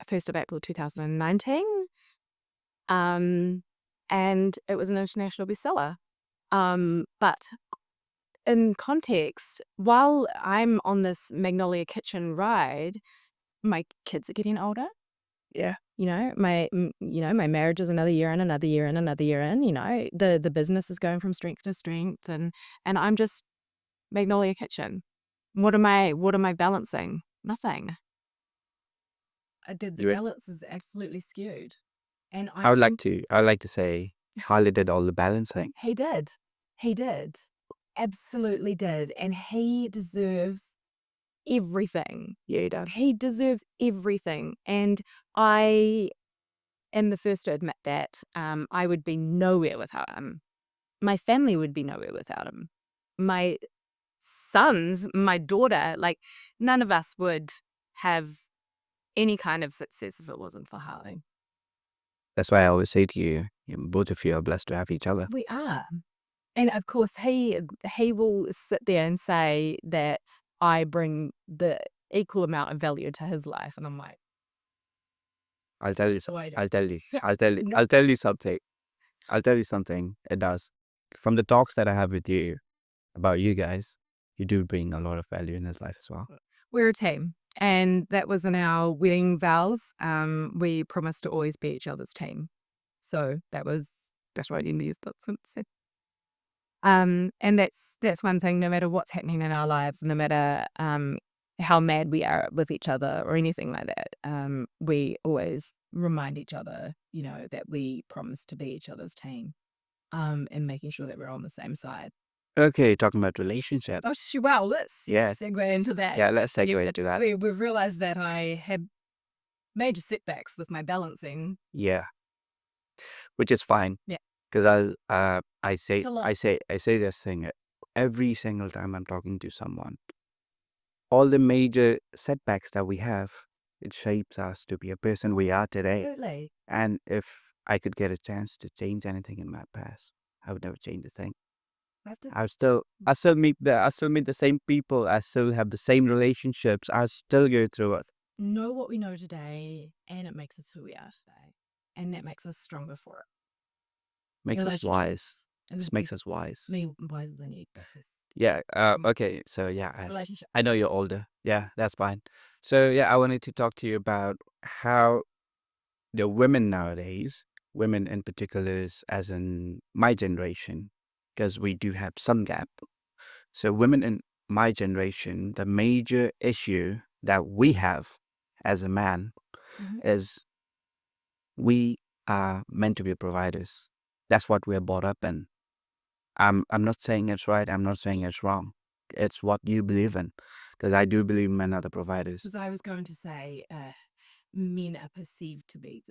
1st of April 2019. And it was an international bestseller. But in context, while I'm on this Magnolia Kitchen ride, my kids are getting older. Yeah. My marriage is another year and another year and another year in. The business is going from strength to strength, and I'm just Magnolia Kitchen. What am I balancing? Nothing. The balance is absolutely skewed, and I would like to say Harley did all the balancing. He did, absolutely did, and he deserves everything. Yeah, he does. He deserves everything, and I am the first to admit that. I would be nowhere without him. My family would be nowhere without him. My sons, my daughter, like, none of us would have any kind of success if it wasn't for Harley. That's why I always say to you, both of you are blessed to have each other. We are. And of course, he will sit there and say that I bring the equal amount of value to his life, and I'm like, I'll tell you "Oh, I something. don't." I'll tell you something. I'll tell you something. It does. From the talks that I have with you about you guys, you do bring a lot of value in his life as well. We're a team, and that was in our wedding vows. We promised to always be each other's team. So that's what I didn't use that since. And that's one thing. No matter what's happening in our lives, no matter how mad we are with each other or anything like that, we always remind each other, that we promise to be each other's team, and making sure that we're on the same side. Okay, talking about relationships. Oh, wow, let's Yeah. segue into that. Yeah, let's segue into that. We've realized that I had major setbacks with my balancing. Yeah, which is fine. Yeah. Because I say It's a lot. I say this thing every single time I'm talking to someone. All the major setbacks that we have, it shapes us to be a person we are today. Absolutely. And if I could get a chance to change anything in my past, I would never change a thing. I still meet the same people. I still have the same relationships. I still go through it. Know what we know today, and it makes us who we are today, and that makes us stronger for it. Makes us Relationship. wise. And This makes us wise. me wiser than you. Because Yeah. Okay. So yeah, relationship. I know you're older. Yeah, that's fine. So yeah, I wanted to talk to you about how the women nowadays, women in particular, as in my generation, because we do have some gap. So women in my generation, the major issue that we have as a man is we are meant to be providers. That's what we're brought up in. I'm not saying it's right. I'm not saying it's wrong. It's what you believe in, because I do believe men are the providers. Because I was going to say, men are perceived to be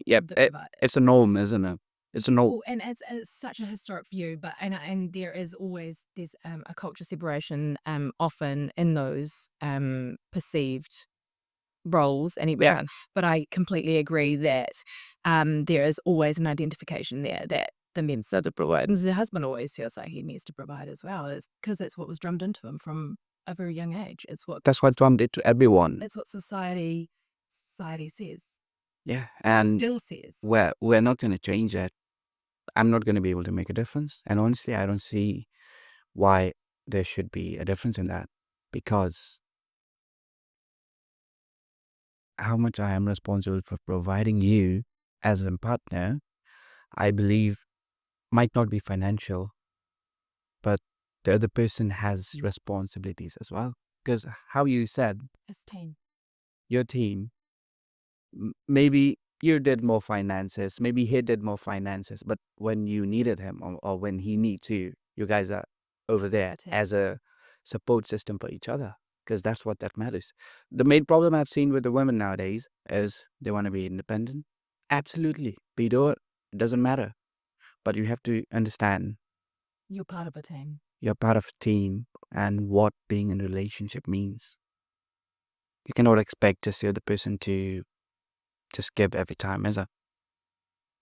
Yep, the providers. it's a norm, isn't it? It's a norm. Well, and it's such a historic view, but and there's a culture separation often in those perceived roles anyway. Yeah. But I completely agree that there is always an identification there that the men are to provide, and the husband always feels like he needs to provide as well, is because that's what was drummed into him from a very young age. That's what Trump did to everyone. It's what society says. Yeah, and Still says. we're not going to change that. I'm not going to be able to make a difference, and honestly, I don't see why there should be a difference in that, because how much I am responsible for providing you as a partner, I believe might not be financial, but the other person has responsibilities as well. Because how you said, It's team. your team, maybe you did more finances, maybe he did more finances, but when you needed him or when he needs you, you guys are over there That's it. as a support system for each other, because that's what that matters. The main problem I've seen with the women nowadays is they want to be independent. Absolutely. Be it doesn't matter. But you have to understand You're part of a team. you're part of a team and what being in a relationship means. You cannot expect just the other person to just give every time, is it?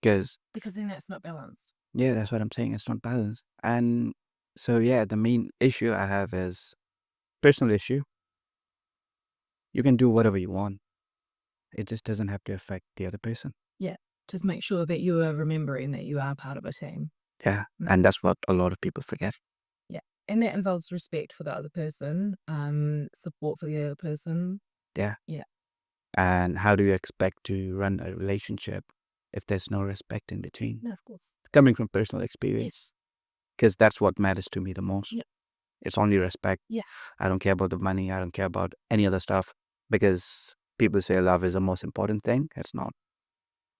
Because, Because then that's not balanced. yeah, that's what I'm saying. It's not balanced. And so, yeah, the main issue I have is personal issue. You can do whatever you want. It just doesn't have to affect the other person. Yeah. Just make sure that you are remembering that you are part of a team. Yeah. And that's what a lot of people forget. Yeah. And that involves respect for the other person, support for the other person. Yeah. Yeah. And how do you expect to run a relationship if there's no respect in between? No, of course. It's coming from personal experience. Because that's what matters to me the most. Yeah. It's only respect. Yeah. I don't care about the money. I don't care about any other stuff, because people say love is the most important thing. It's not,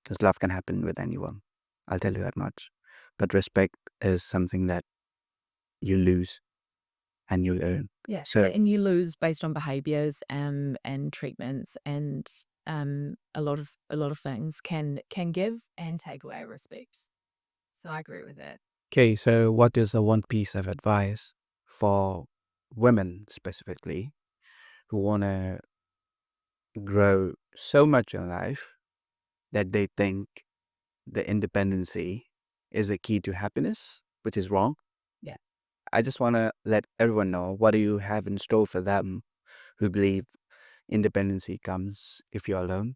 because love can happen with anyone. I'll tell you that much. But respect is something that you lose and you learn. Yeah. So, And you lose based on behaviors and treatments, and a lot of things can give and take away respect. So I agree with that. okay, so what is the one piece of advice for women specifically who want to grow so much in life that they think the independency is the key to happiness, which is wrong? Yeah. I just want to let everyone know, what do you have in store for them who believe independency comes if you're alone?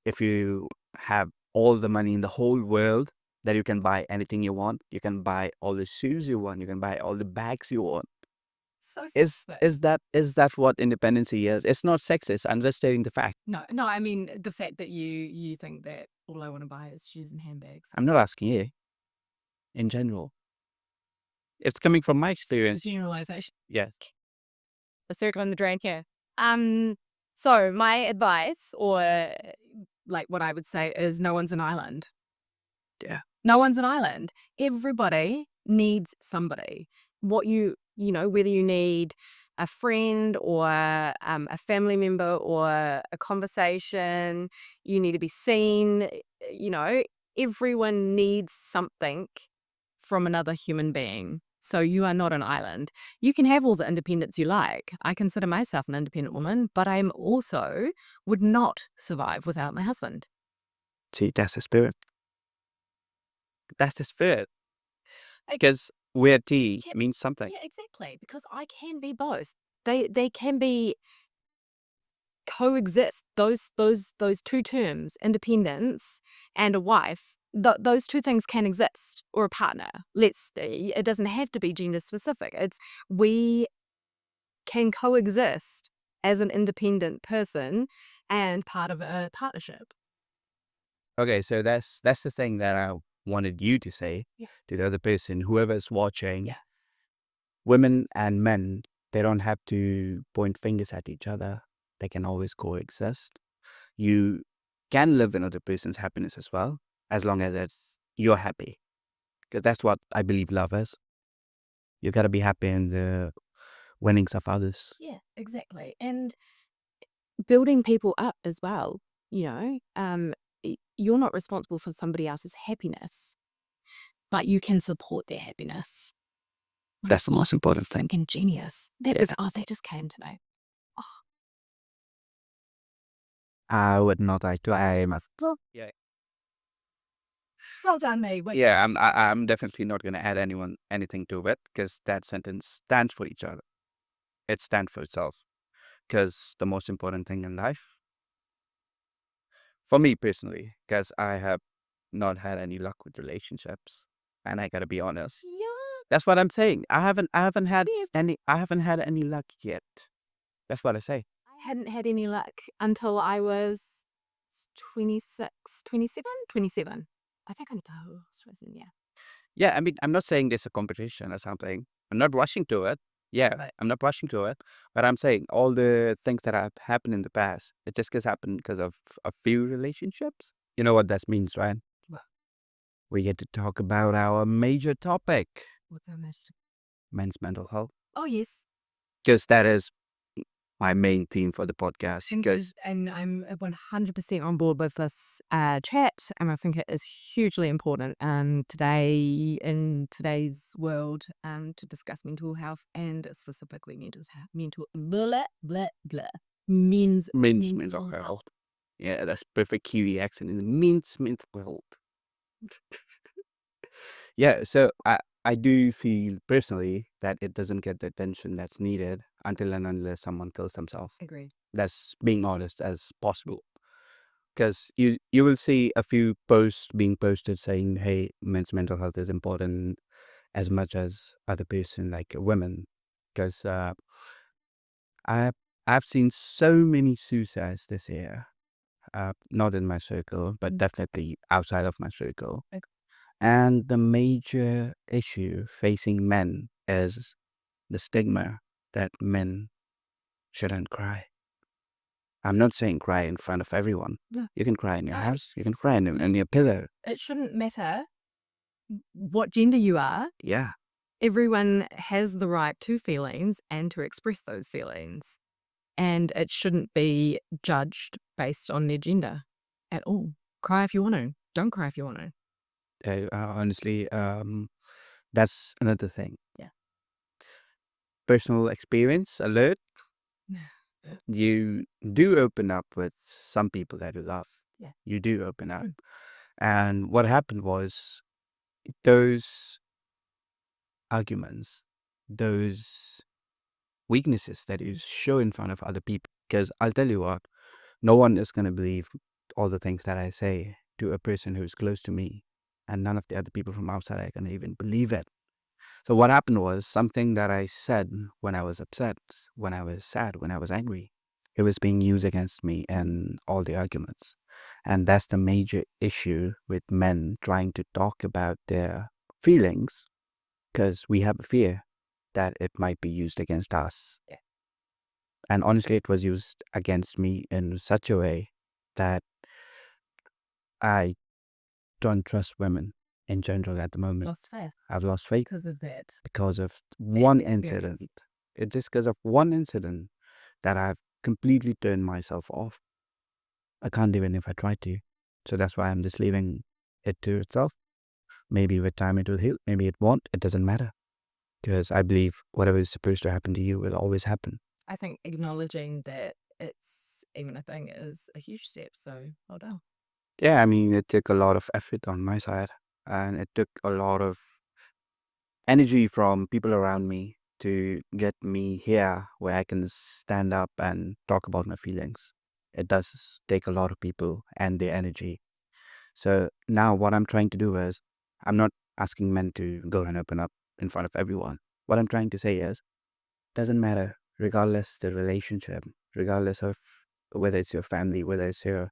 If you have all the money in the whole world, that you can buy anything you want, you can buy all the shoes you want, you can buy all the bags you want. So Is that what independency is? It's not sexist. I'm just stating the fact. no, I mean the fact that you think that all I want to buy is shoes and handbags. I'm not asking you. In general, it's coming from my experience. Generalization. Yes. A circle in the drain here. So my advice, or like what I would say, is no one's an island. Yeah. No one's an island. Everybody needs somebody. Whether you need a friend or a family member or a conversation, you need to be seen. Everyone needs something from another human being. So you are not an island. You can have all the independence you like. I consider myself an independent woman, but I'm also would not survive without my husband. See, that's the spirit. That's the spirit. I- Because we're tea Yeah, means something. Yeah, exactly. Because I can be both. They can be coexist. Those two terms, independence and a wife. Those two things can exist, or a partner. It doesn't have to be gender specific. We can coexist as an independent person and part of a partnership. Okay, so that's the thing that I wanted you to say to the other person, whoever's watching. Yeah. Women and men, they don't have to point fingers at each other. They can always coexist. You can live in other person's happiness as well, as long as you're happy. Because that's what I believe love is. You gotta be happy in the winnings of others. Yeah, exactly. And building people up as well. You're not responsible for somebody else's happiness, but you can support their happiness. That's the most important thing. Freaking genius. That just came to me. I would not like to. I must. Yeah. Well done, me. Yeah, I'm definitely not gonna add anything to it, because that sentence stands for each other. It stands for itself. Because the most important thing in life, for me personally, because I have not had any luck with relationships, and I gotta be honest. Yeah. That's what I'm saying. I haven't had Yes. any luck yet. That's what I say. I hadn't had any luck until I was 26, 27, 27. I think I need to, yeah. Yeah, I mean, I'm not saying there's a competition or something. I'm not rushing to it. Yeah, I'm not rushing to it, but I'm saying all the things that have happened in the past, it just has happened because of a few relationships. You know what that means, right? What? We get to talk about our major topic, What's our message? men's mental health, Oh, yes. because that is my main theme for the podcast. Because And I'm 100% on board with this chat, and I think it is hugely important today in today's world to discuss mental health and specifically mental blah blah blah men's men's mental health. Yeah, that's perfect Kiwi accent. It means mental health. Yeah, so I do feel personally that it doesn't get the attention that's needed until and unless someone kills themselves. Agreed. That's being honest as possible. Because you will see a few posts being posted saying, "Hey, men's mental health is important as much as other person like women." Because I I've seen so many suicides this year. Not in my circle, but definitely outside of my circle. Okay. And the major issue facing men is the stigma that men shouldn't cry. I'm not saying cry in front of everyone. No. You can cry in your No. house. You can cry in your pillow. It shouldn't matter what gender you are. Yeah. Everyone has the right to feelings and to express those feelings. And it shouldn't be judged based on their gender at all. Cry if you want to. Don't cry if you want to. Honestly, that's another thing. Yeah. Personal experience alert. You do open up with some people that you love. Yeah. You do open up. And what happened was those arguments, those weaknesses that you show in front of other people. Because I'll tell you what, no one is going to believe all the things that I say to a person who's close to me. And none of the other people from outside are going to even believe it. So what happened was something that I said when I was upset, when I was sad, when I was angry. It was being used against me in all the arguments. And that's the major issue with men trying to talk about their feelings because we have a fear that it might be used against us. Yeah. And honestly, it was used against me in such a way that I don't trust women in general at the moment. Lost faith I've lost faith because of that. because of one experience. incident. It's just because of one incident that I've completely turned myself off. I can't even if I try to. So that's why I'm just leaving it to itself. Maybe with time it will heal. Maybe it won't. It doesn't matter. Because I believe whatever is supposed to happen to you will always happen. I think acknowledging that it's even a thing is a huge step. So well done. Yeah, I mean, it took a lot of effort on my side. And it took a lot of energy from people around me to get me here where I can stand up and talk about my feelings. It does take a lot of people and their energy. So now what I'm trying to do is I'm not asking men to go and open up in front of everyone. What I'm trying to say is doesn't matter regardless the relationship, regardless of whether it's your family, whether it's your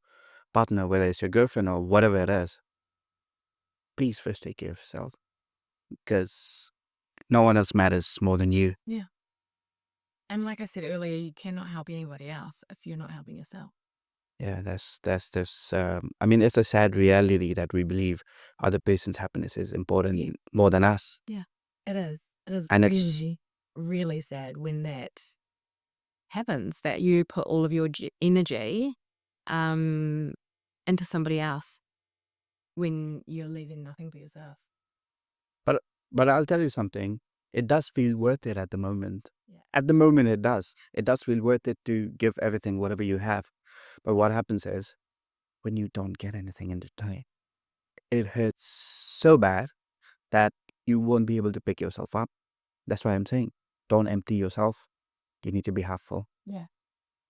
partner, whether it's your girlfriend or whatever it is. Please first take care of yourself because no one else matters more than you. Yeah. And like I said earlier, you cannot help anybody else if you're not helping yourself. Yeah, that's this. I mean, it's a sad reality that we believe other person's happiness is important more than us. Yeah, it is. It is And really, really sad when that happens, that you put all of your energy into somebody else when you're leaving nothing for yourself. but I'll tell you something. It does feel worth it at the moment. Yeah. At the moment, it does. It does feel worth it to give everything, whatever you have. But what happens is when you don't get anything in return, it hurts so bad that you won't be able to pick yourself up. That's why I'm saying don't empty yourself. You need to be half full. Yeah.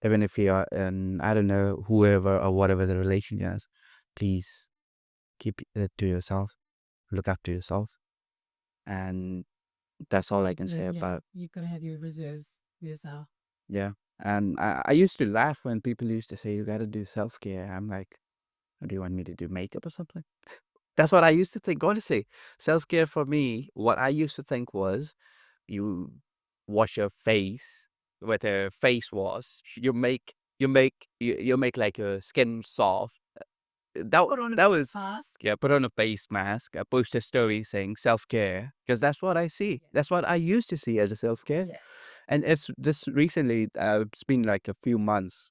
Even if you are in, I don't know, whoever or whatever the relation is, please keep it to yourself. Look after yourself. And that's all I can say about. You've got to have your reserves for yourself. Yeah. And I used to laugh when people used to say, you got to do self care. I'm like, do you want me to do makeup or something? That's what I used to think, honestly. Self care for me, what I used to think was you wash your face with a face wash. You make like your skin soft. That was yeah. Put on a face mask. I post a story saying self care because that's what I see. That's what I used to see as a self care. Yeah. And it's just recently. It's been like a few months,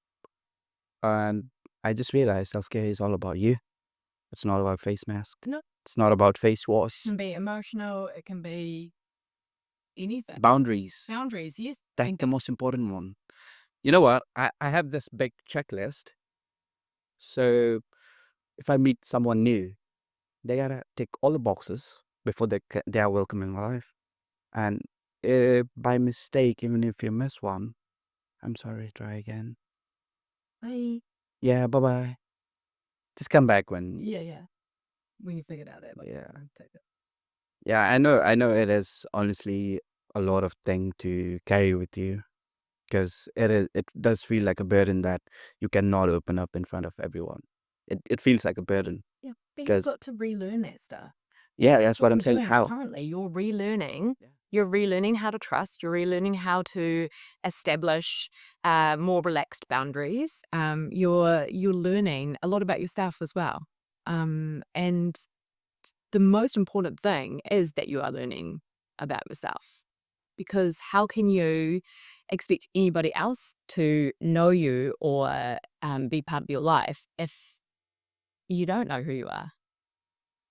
and I just realized self care is all about you. It's not about face mask. No. It's not about face wash. It can be emotional. It can be anything. Boundaries. Boundaries, yes. That's the most important one. You know what? I have this big checklist. So if I meet someone new, they gotta tick all the boxes before they are welcome in my life. And by mistake, even if you miss one, I'm sorry, try again. Bye. Yeah, bye bye. Just come back when. Yeah. When you figured out that, Yeah. take it. Yeah, I know it is honestly a lot of thing to carry with you because it does feel like a burden that you cannot open up in front of everyone. It feels like a burden Yeah, but you've because got to relearn that stuff. yeah, that's what I'm You're saying. doing How? currently. You're relearning. Yeah. You're relearning how to trust. You're relearning how to establish more relaxed boundaries. You're learning a lot about yourself as well. And the most important thing is that you are learning about yourself. Because how can you expect anybody else to know you or be part of your life if you don't know who you are?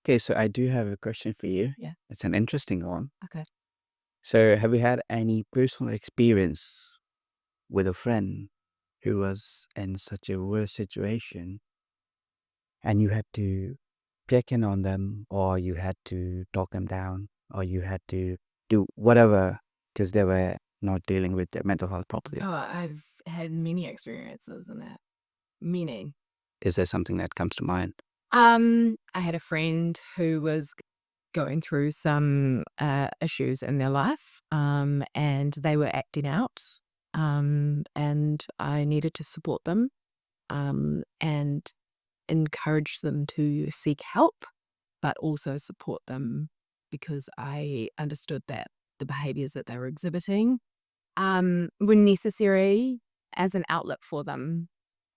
Okay, so I do have a question for you. Yeah. It's an interesting one. Okay. So, have you had any personal experience with a friend who was in such a worse situation and you had to check in on them, or you had to talk them down, or you had to do whatever because they were not dealing with their mental health properly? Oh, I've had many experiences in that. Many. Is there something that comes to mind? I had a friend who was going through some issues in their life, and they were acting out, and I needed to support them, and encourage them to seek help, but also support them because I understood that the behaviors that they were exhibiting were necessary as an outlet for them.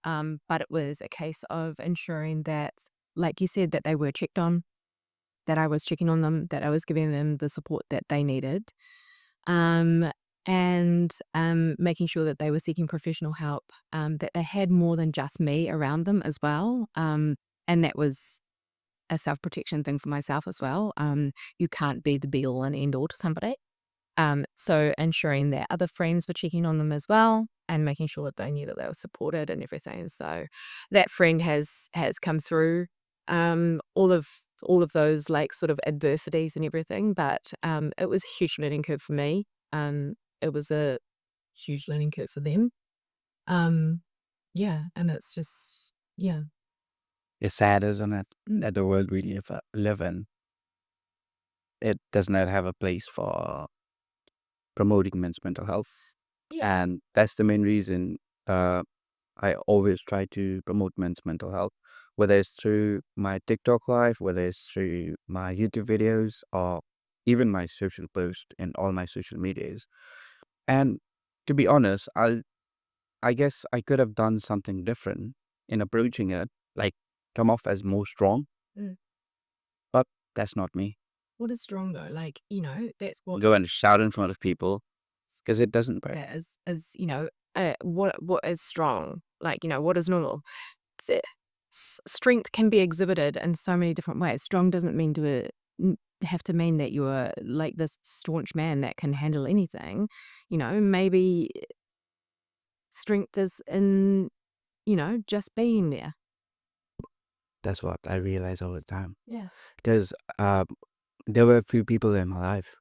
But it was a case of ensuring that, like you said, that they were checked on, that I was checking on them, that I was giving them the support that they needed, um, and making sure that they were seeking professional help, that they had more than just me around them as well. And that was a self protection thing for myself as well. You can't be the be all and end all to somebody. So ensuring that other friends were checking on them as well and making sure that they knew that they were supported and everything. So that friend has come through all of those like sort of adversities and everything. But it was a huge learning curve for me. It was a huge learning curve for them. Um, yeah, and it's just yeah. It's sad, isn't it, Mm. that the world we live in, it does not have a place for promoting men's mental health. Yeah. And that's the main reason uh, I always try to promote men's mental health, whether it's through my TikTok live, whether it's through my YouTube videos, or even my social post in all my social medias. And to be honest, I guess I could have done something different in approaching it, like come off as more strong, Mm. but that's not me. What is strong though? Like, that's what Go and shout in front of people because it doesn't work. that is, what is strong? Like, what is normal? The strength can be exhibited in so many different ways. Strong doesn't mean to have to mean that you're like this staunch man that can handle anything. Maybe strength is in, just being there. That's what I realize all the time. Yeah. Because there were a few people in my life.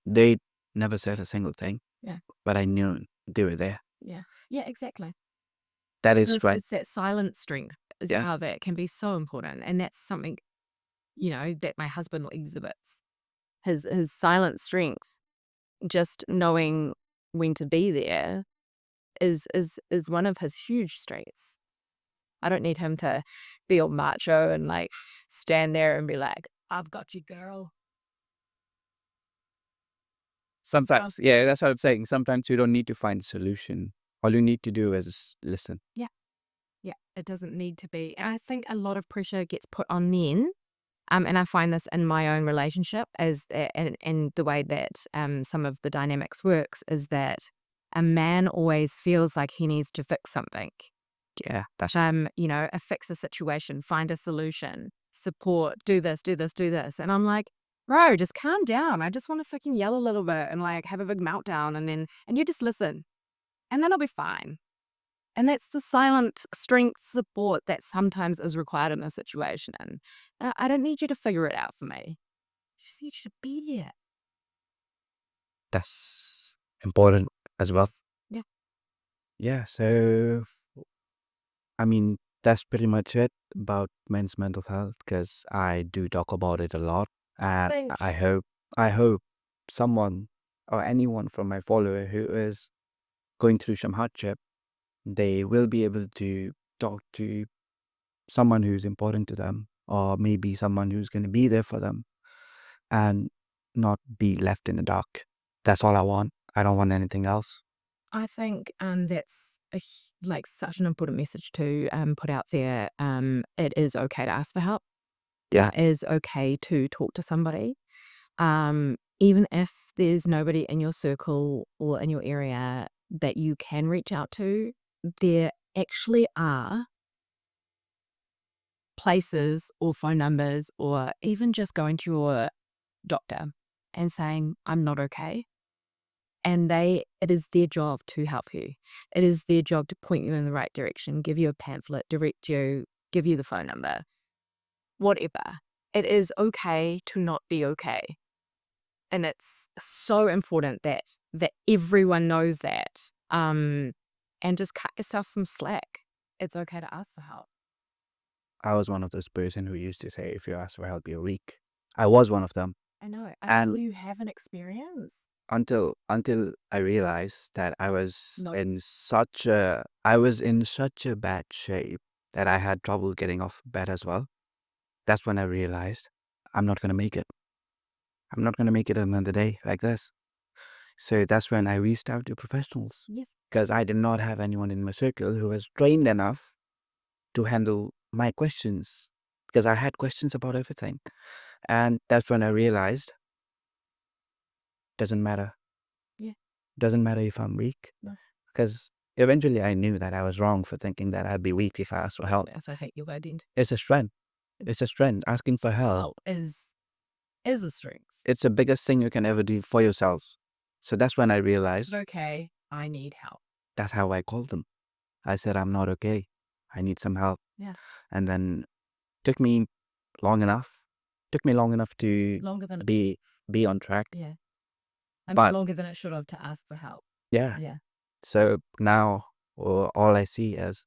They never said a single thing. Yeah. But I knew they were there. Yeah. Yeah, exactly. That So is right. it's that silent strength is Yeah. how that can be so important. And that's something, that my husband exhibits. His silent strength, just knowing when to be there is one of his huge strengths. I don't need him to be all macho and like stand there and be like, I've got you, girl. Sometimes, yeah, that's what I'm saying. Sometimes you don't need to find a solution. All you need to do is listen. Yeah. Yeah, it doesn't need to be. And I think a lot of pressure gets put on men. And I find this in my own relationship and the way that some of the dynamics works is that a man always feels like he needs to fix something. Yeah, that's Fix a situation, find a solution, support, do this, do this, do this. And I'm like, bro, just calm down. I just want to fucking yell a little bit and like have a big meltdown and you just listen and then I'll be fine. And that's the silent strength support that sometimes is required in a situation. I don't need you to figure it out for me. Just need you to be there. that's important as well. Yeah. Yeah, so I mean that's pretty much it about men's mental health because I do talk about it a lot, and Thank I hope someone or anyone from my follower who is going through some hardship, they will be able to talk to someone who's important to them, or maybe someone who's going to be there for them and not be left in the dark. That's all I want. I don't want anything else. I think that's like such an important message to put out there. It is okay to ask for help. Yeah. It is okay to talk to somebody. Even if there's nobody in your circle or in your area that you can reach out to, there actually are places or phone numbers or even just going to your doctor and saying, I'm not okay. And it is their job to help you. It is their job to point you in the right direction, give you a pamphlet, direct you, give you the phone number, whatever. It is okay to not be okay. And it's so important that everyone knows that. And just cut yourself some slack. It's okay to ask for help. I was one of those person who used to say, if you ask for help, you're weak. I was one of them. I know. And Until you have an experience. until I realized that I was No. in such a bad shape that I had trouble getting off bed as well. That's when I realized I'm not gonna make it. I'm not gonna make it another day like this. So that's when I reached out to professionals Yes. because I did not have anyone in my circle who was trained enough to handle my questions because I had questions about everything. And that's when I realized doesn't matter. Yeah. Doesn't matter if I'm weak. No. Because eventually I knew that I was wrong for thinking that I'd be weak if I asked for help. Yes, I hate your identity. It's a strength. It's a strength. Asking for help. Help is a strength. It's the biggest thing you can ever do for yourself. So that's when I realized Okay, I need help. that's how I called them. I said, I'm not okay. I need some help. Yeah. And then took me long enough. Took me long enough to Longer than be on track. yeah. I mean, But longer than it should have to ask for help. yeah. Yeah. So now all I see is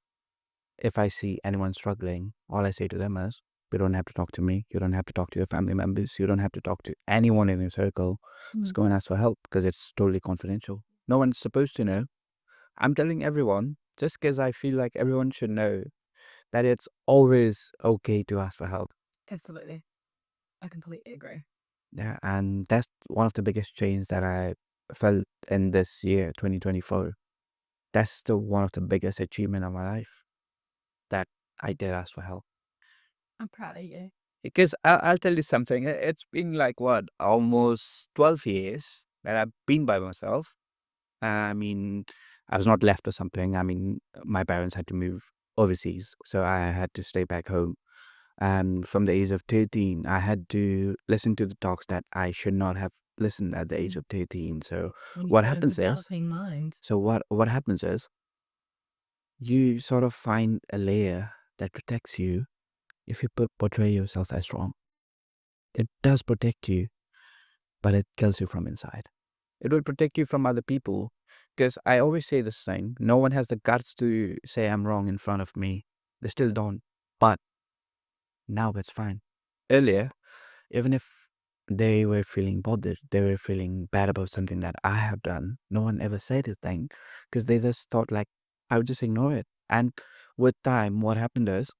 if I see anyone struggling, all I say to them is, you don't have to talk to me. You don't have to talk to your family members. You don't have to talk to anyone in your circle. Just go and ask for help because it's totally confidential. No one's supposed to know. I'm telling everyone just because I feel like everyone should know that it's always okay to ask for help. Absolutely. I completely agree. Yeah, and that's one of the biggest change that I felt in this year, 2024. That's still one of the biggest achievement of my life that I did ask for help. I'm proud of you. Because I'll tell you something. It's been like what, almost 12 years that I've been by myself. I mean, I was not left or something. I mean, my parents had to move overseas, so I had to stay back home. And from the age of 13, I had to listen to the talks that I should not have listened at the age of 13. So When what you've got a happens is, developing mind. what happens is, you sort of find a layer that protects you if you portray yourself as wrong. It does protect you, but it kills you from inside. It will protect you from other people. Because I always say this thing, no one has the guts to say I'm wrong in front of me. They still don't. But now it's fine. Earlier, even if they were feeling bothered, they were feeling bad about something that I have done, no one ever said a thing because they just thought like, I would just ignore it. And with time, what happened is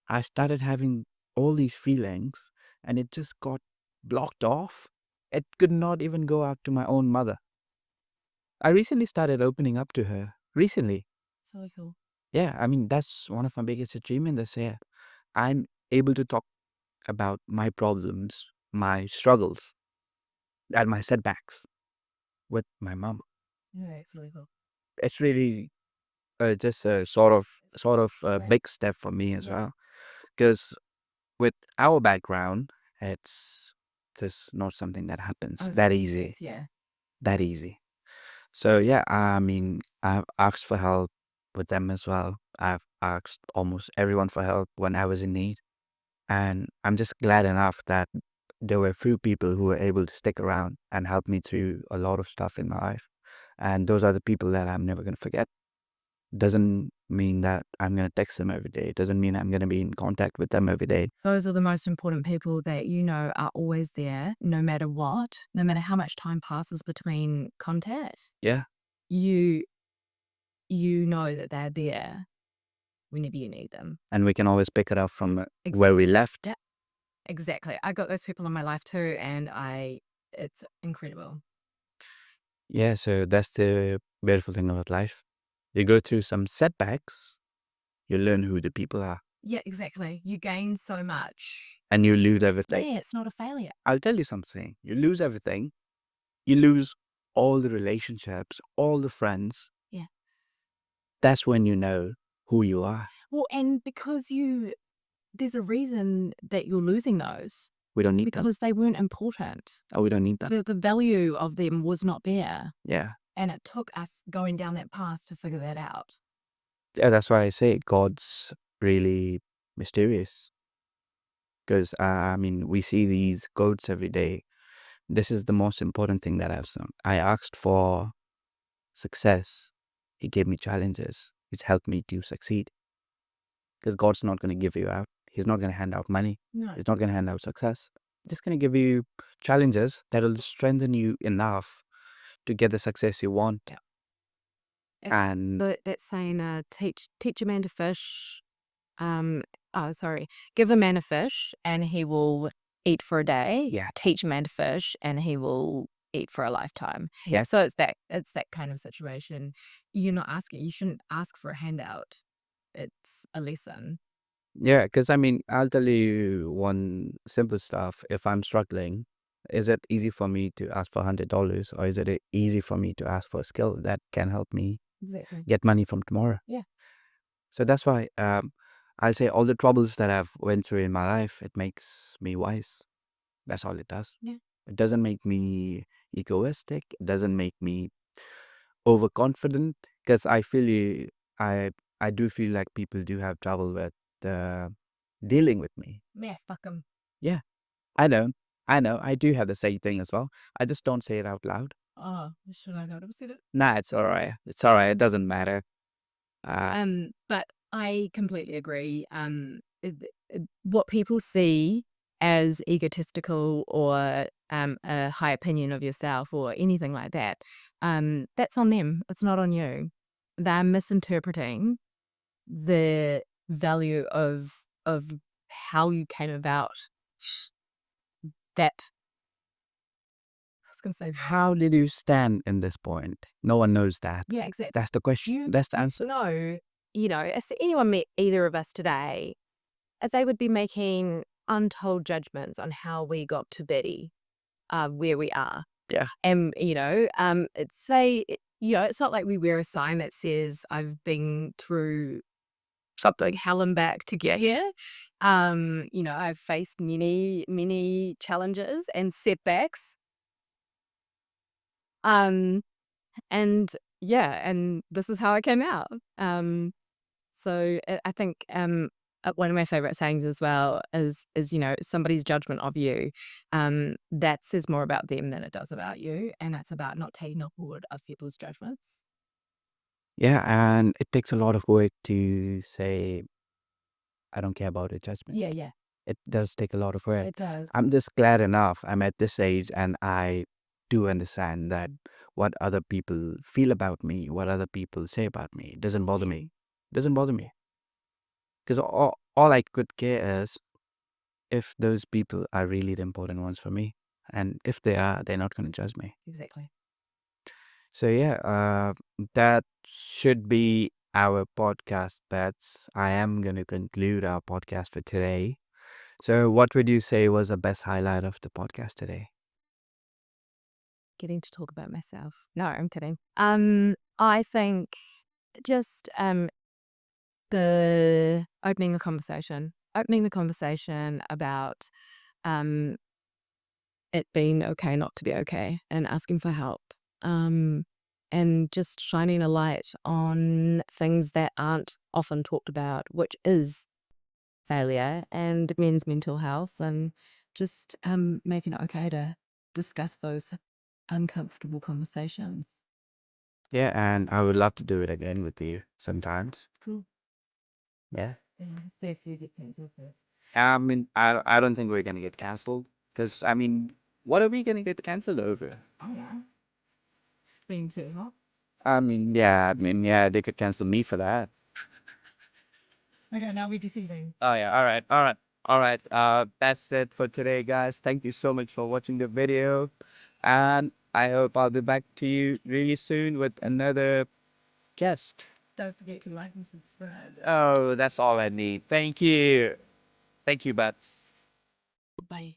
I started having all these feelings and it just got blocked off It could not even go out to my own mother. I recently started opening up to her. Recently. So cool. Yeah, I mean, that's one of my biggest achievements this year. I'm able to talk about my problems, my struggles, and my setbacks with my mom. Yeah, it's really cool. It's really just a sort of big step for me as Yeah. well. Because with our background, it's just not something that happens that easy. Yeah. That easy. So yeah, I mean, I've asked for help with them as well. I've asked almost everyone for help when I was in need. And I'm just glad enough that there were a few people who were able to stick around and help me through a lot of stuff in my life. And those are the people that I'm never going to forget. Doesn't mean that I'm going to text them every day. Doesn't mean I'm going to be in contact with them every day. Those are the most important people that you know are always there, no matter what, no matter how much time passes between contact. Yeah. You know that they're there whenever you need them. And we can always pick it up from where we left. Yeah. Exactly. I got those people in my life too, and it's incredible. Yeah, so that's the beautiful thing about life. You go through some setbacks, you learn who the people are, Yeah, exactly. You gain so much. and you lose everything. Yeah, it's not a failure. I'll tell you something. You lose everything. You lose all the relationships, all the friends. Yeah. That's when you know who you are. Well, and because there's a reason that you're losing those. We don't need them. Because they weren't important. Oh, we don't need that. The value of them was not there. Yeah. And it took us going down that path to figure that out. Yeah, that's why I say God's really mysterious. Because, I mean, we see these quotes every day. This is the most important thing that I've done. I asked for success. He gave me challenges. He's helped me to succeed. Because God's not going to give you out. He's not going to hand out money. No. He's not going to hand out success. He's just going to give you challenges that'll strengthen you enough to get the success you want. Yeah. And But that's saying, teach a man to fish. Give a man a fish and he will eat for a day. Yeah. Teach a man to fish and he will eat for a lifetime. Yeah. So it's that kind of situation. You shouldn't ask for a handout. It's a lesson. yeah, because I mean, I'll tell you one simple stuff. If I'm struggling, is it easy for me to ask for $100, or is it easy for me to ask for a skill that can help me Exactly. get money from tomorrow? Yeah. So that's why I'll say all the troubles that I've went through in my life, it makes me wise. That's all it does. Yeah. It doesn't make me egoistic. It doesn't make me overconfident, because I do feel like people do have trouble with dealing with me. Yeah, fuck 'em. Yeah, I know. I do have the same thing as well. I just don't say it out loud. Oh, should I not have said it? Nah, it's all right. It's all right. It doesn't matter. But I completely agree. What people see as egotistical or a high opinion of yourself or anything like that, that's on them. It's not on you. They're misinterpreting the value of how you came about that. I was going to say, How did you stand in this point? No one knows that. yeah, exactly. That's the question. That's the answer. No, if anyone met either of us today, they would be making untold judgments on how we got to Betty, where we are. Yeah. And, it's not like we wear a sign that says I've been through Something. hell and back to get here. I've faced many, many challenges and setbacks. And this is how I came out. So I think one of my favorite sayings as well is somebody's judgment of you, that says more about them than it does about you, and that's about not taking on board of people's judgments. Yeah, and it takes a lot of work to say, I don't care about your judgment. Yeah, It does take a lot of work. it does. I'm just glad enough I'm at this age, and I do understand that what other people feel about me, what other people say about me, doesn't bother me. Doesn't bother me. Because all I could care is if those people are really the important ones for me. And if they are, they're not going to judge me. Exactly. So yeah, that should be our podcast, Bets. I am going to conclude our podcast for today. So what would you say was the best highlight of the podcast today? Getting to talk about myself. No, I'm kidding. I think just the opening the conversation about um it being okay not to be okay and asking for help. And just shining a light on things that aren't often talked about, which is failure and men's mental health, and just making it okay to discuss those uncomfortable conversations. Yeah, and I would love to do it again with you sometimes. Cool. Yeah. Yeah, see if you get cancelled first. I mean, I don't think we're gonna get canceled because I mean, what are we gonna get canceled over? Oh yeah. Being too hot. I mean, yeah, they could cancel me for that. Okay, now we're deceiving. Oh yeah, all right, all right, all right. That's it for today, guys. Thank you so much for watching the video, and I hope I'll be back to you really soon with another guest. Don't forget to like and subscribe. Oh, that's all I need. Thank you, Bats. Bye.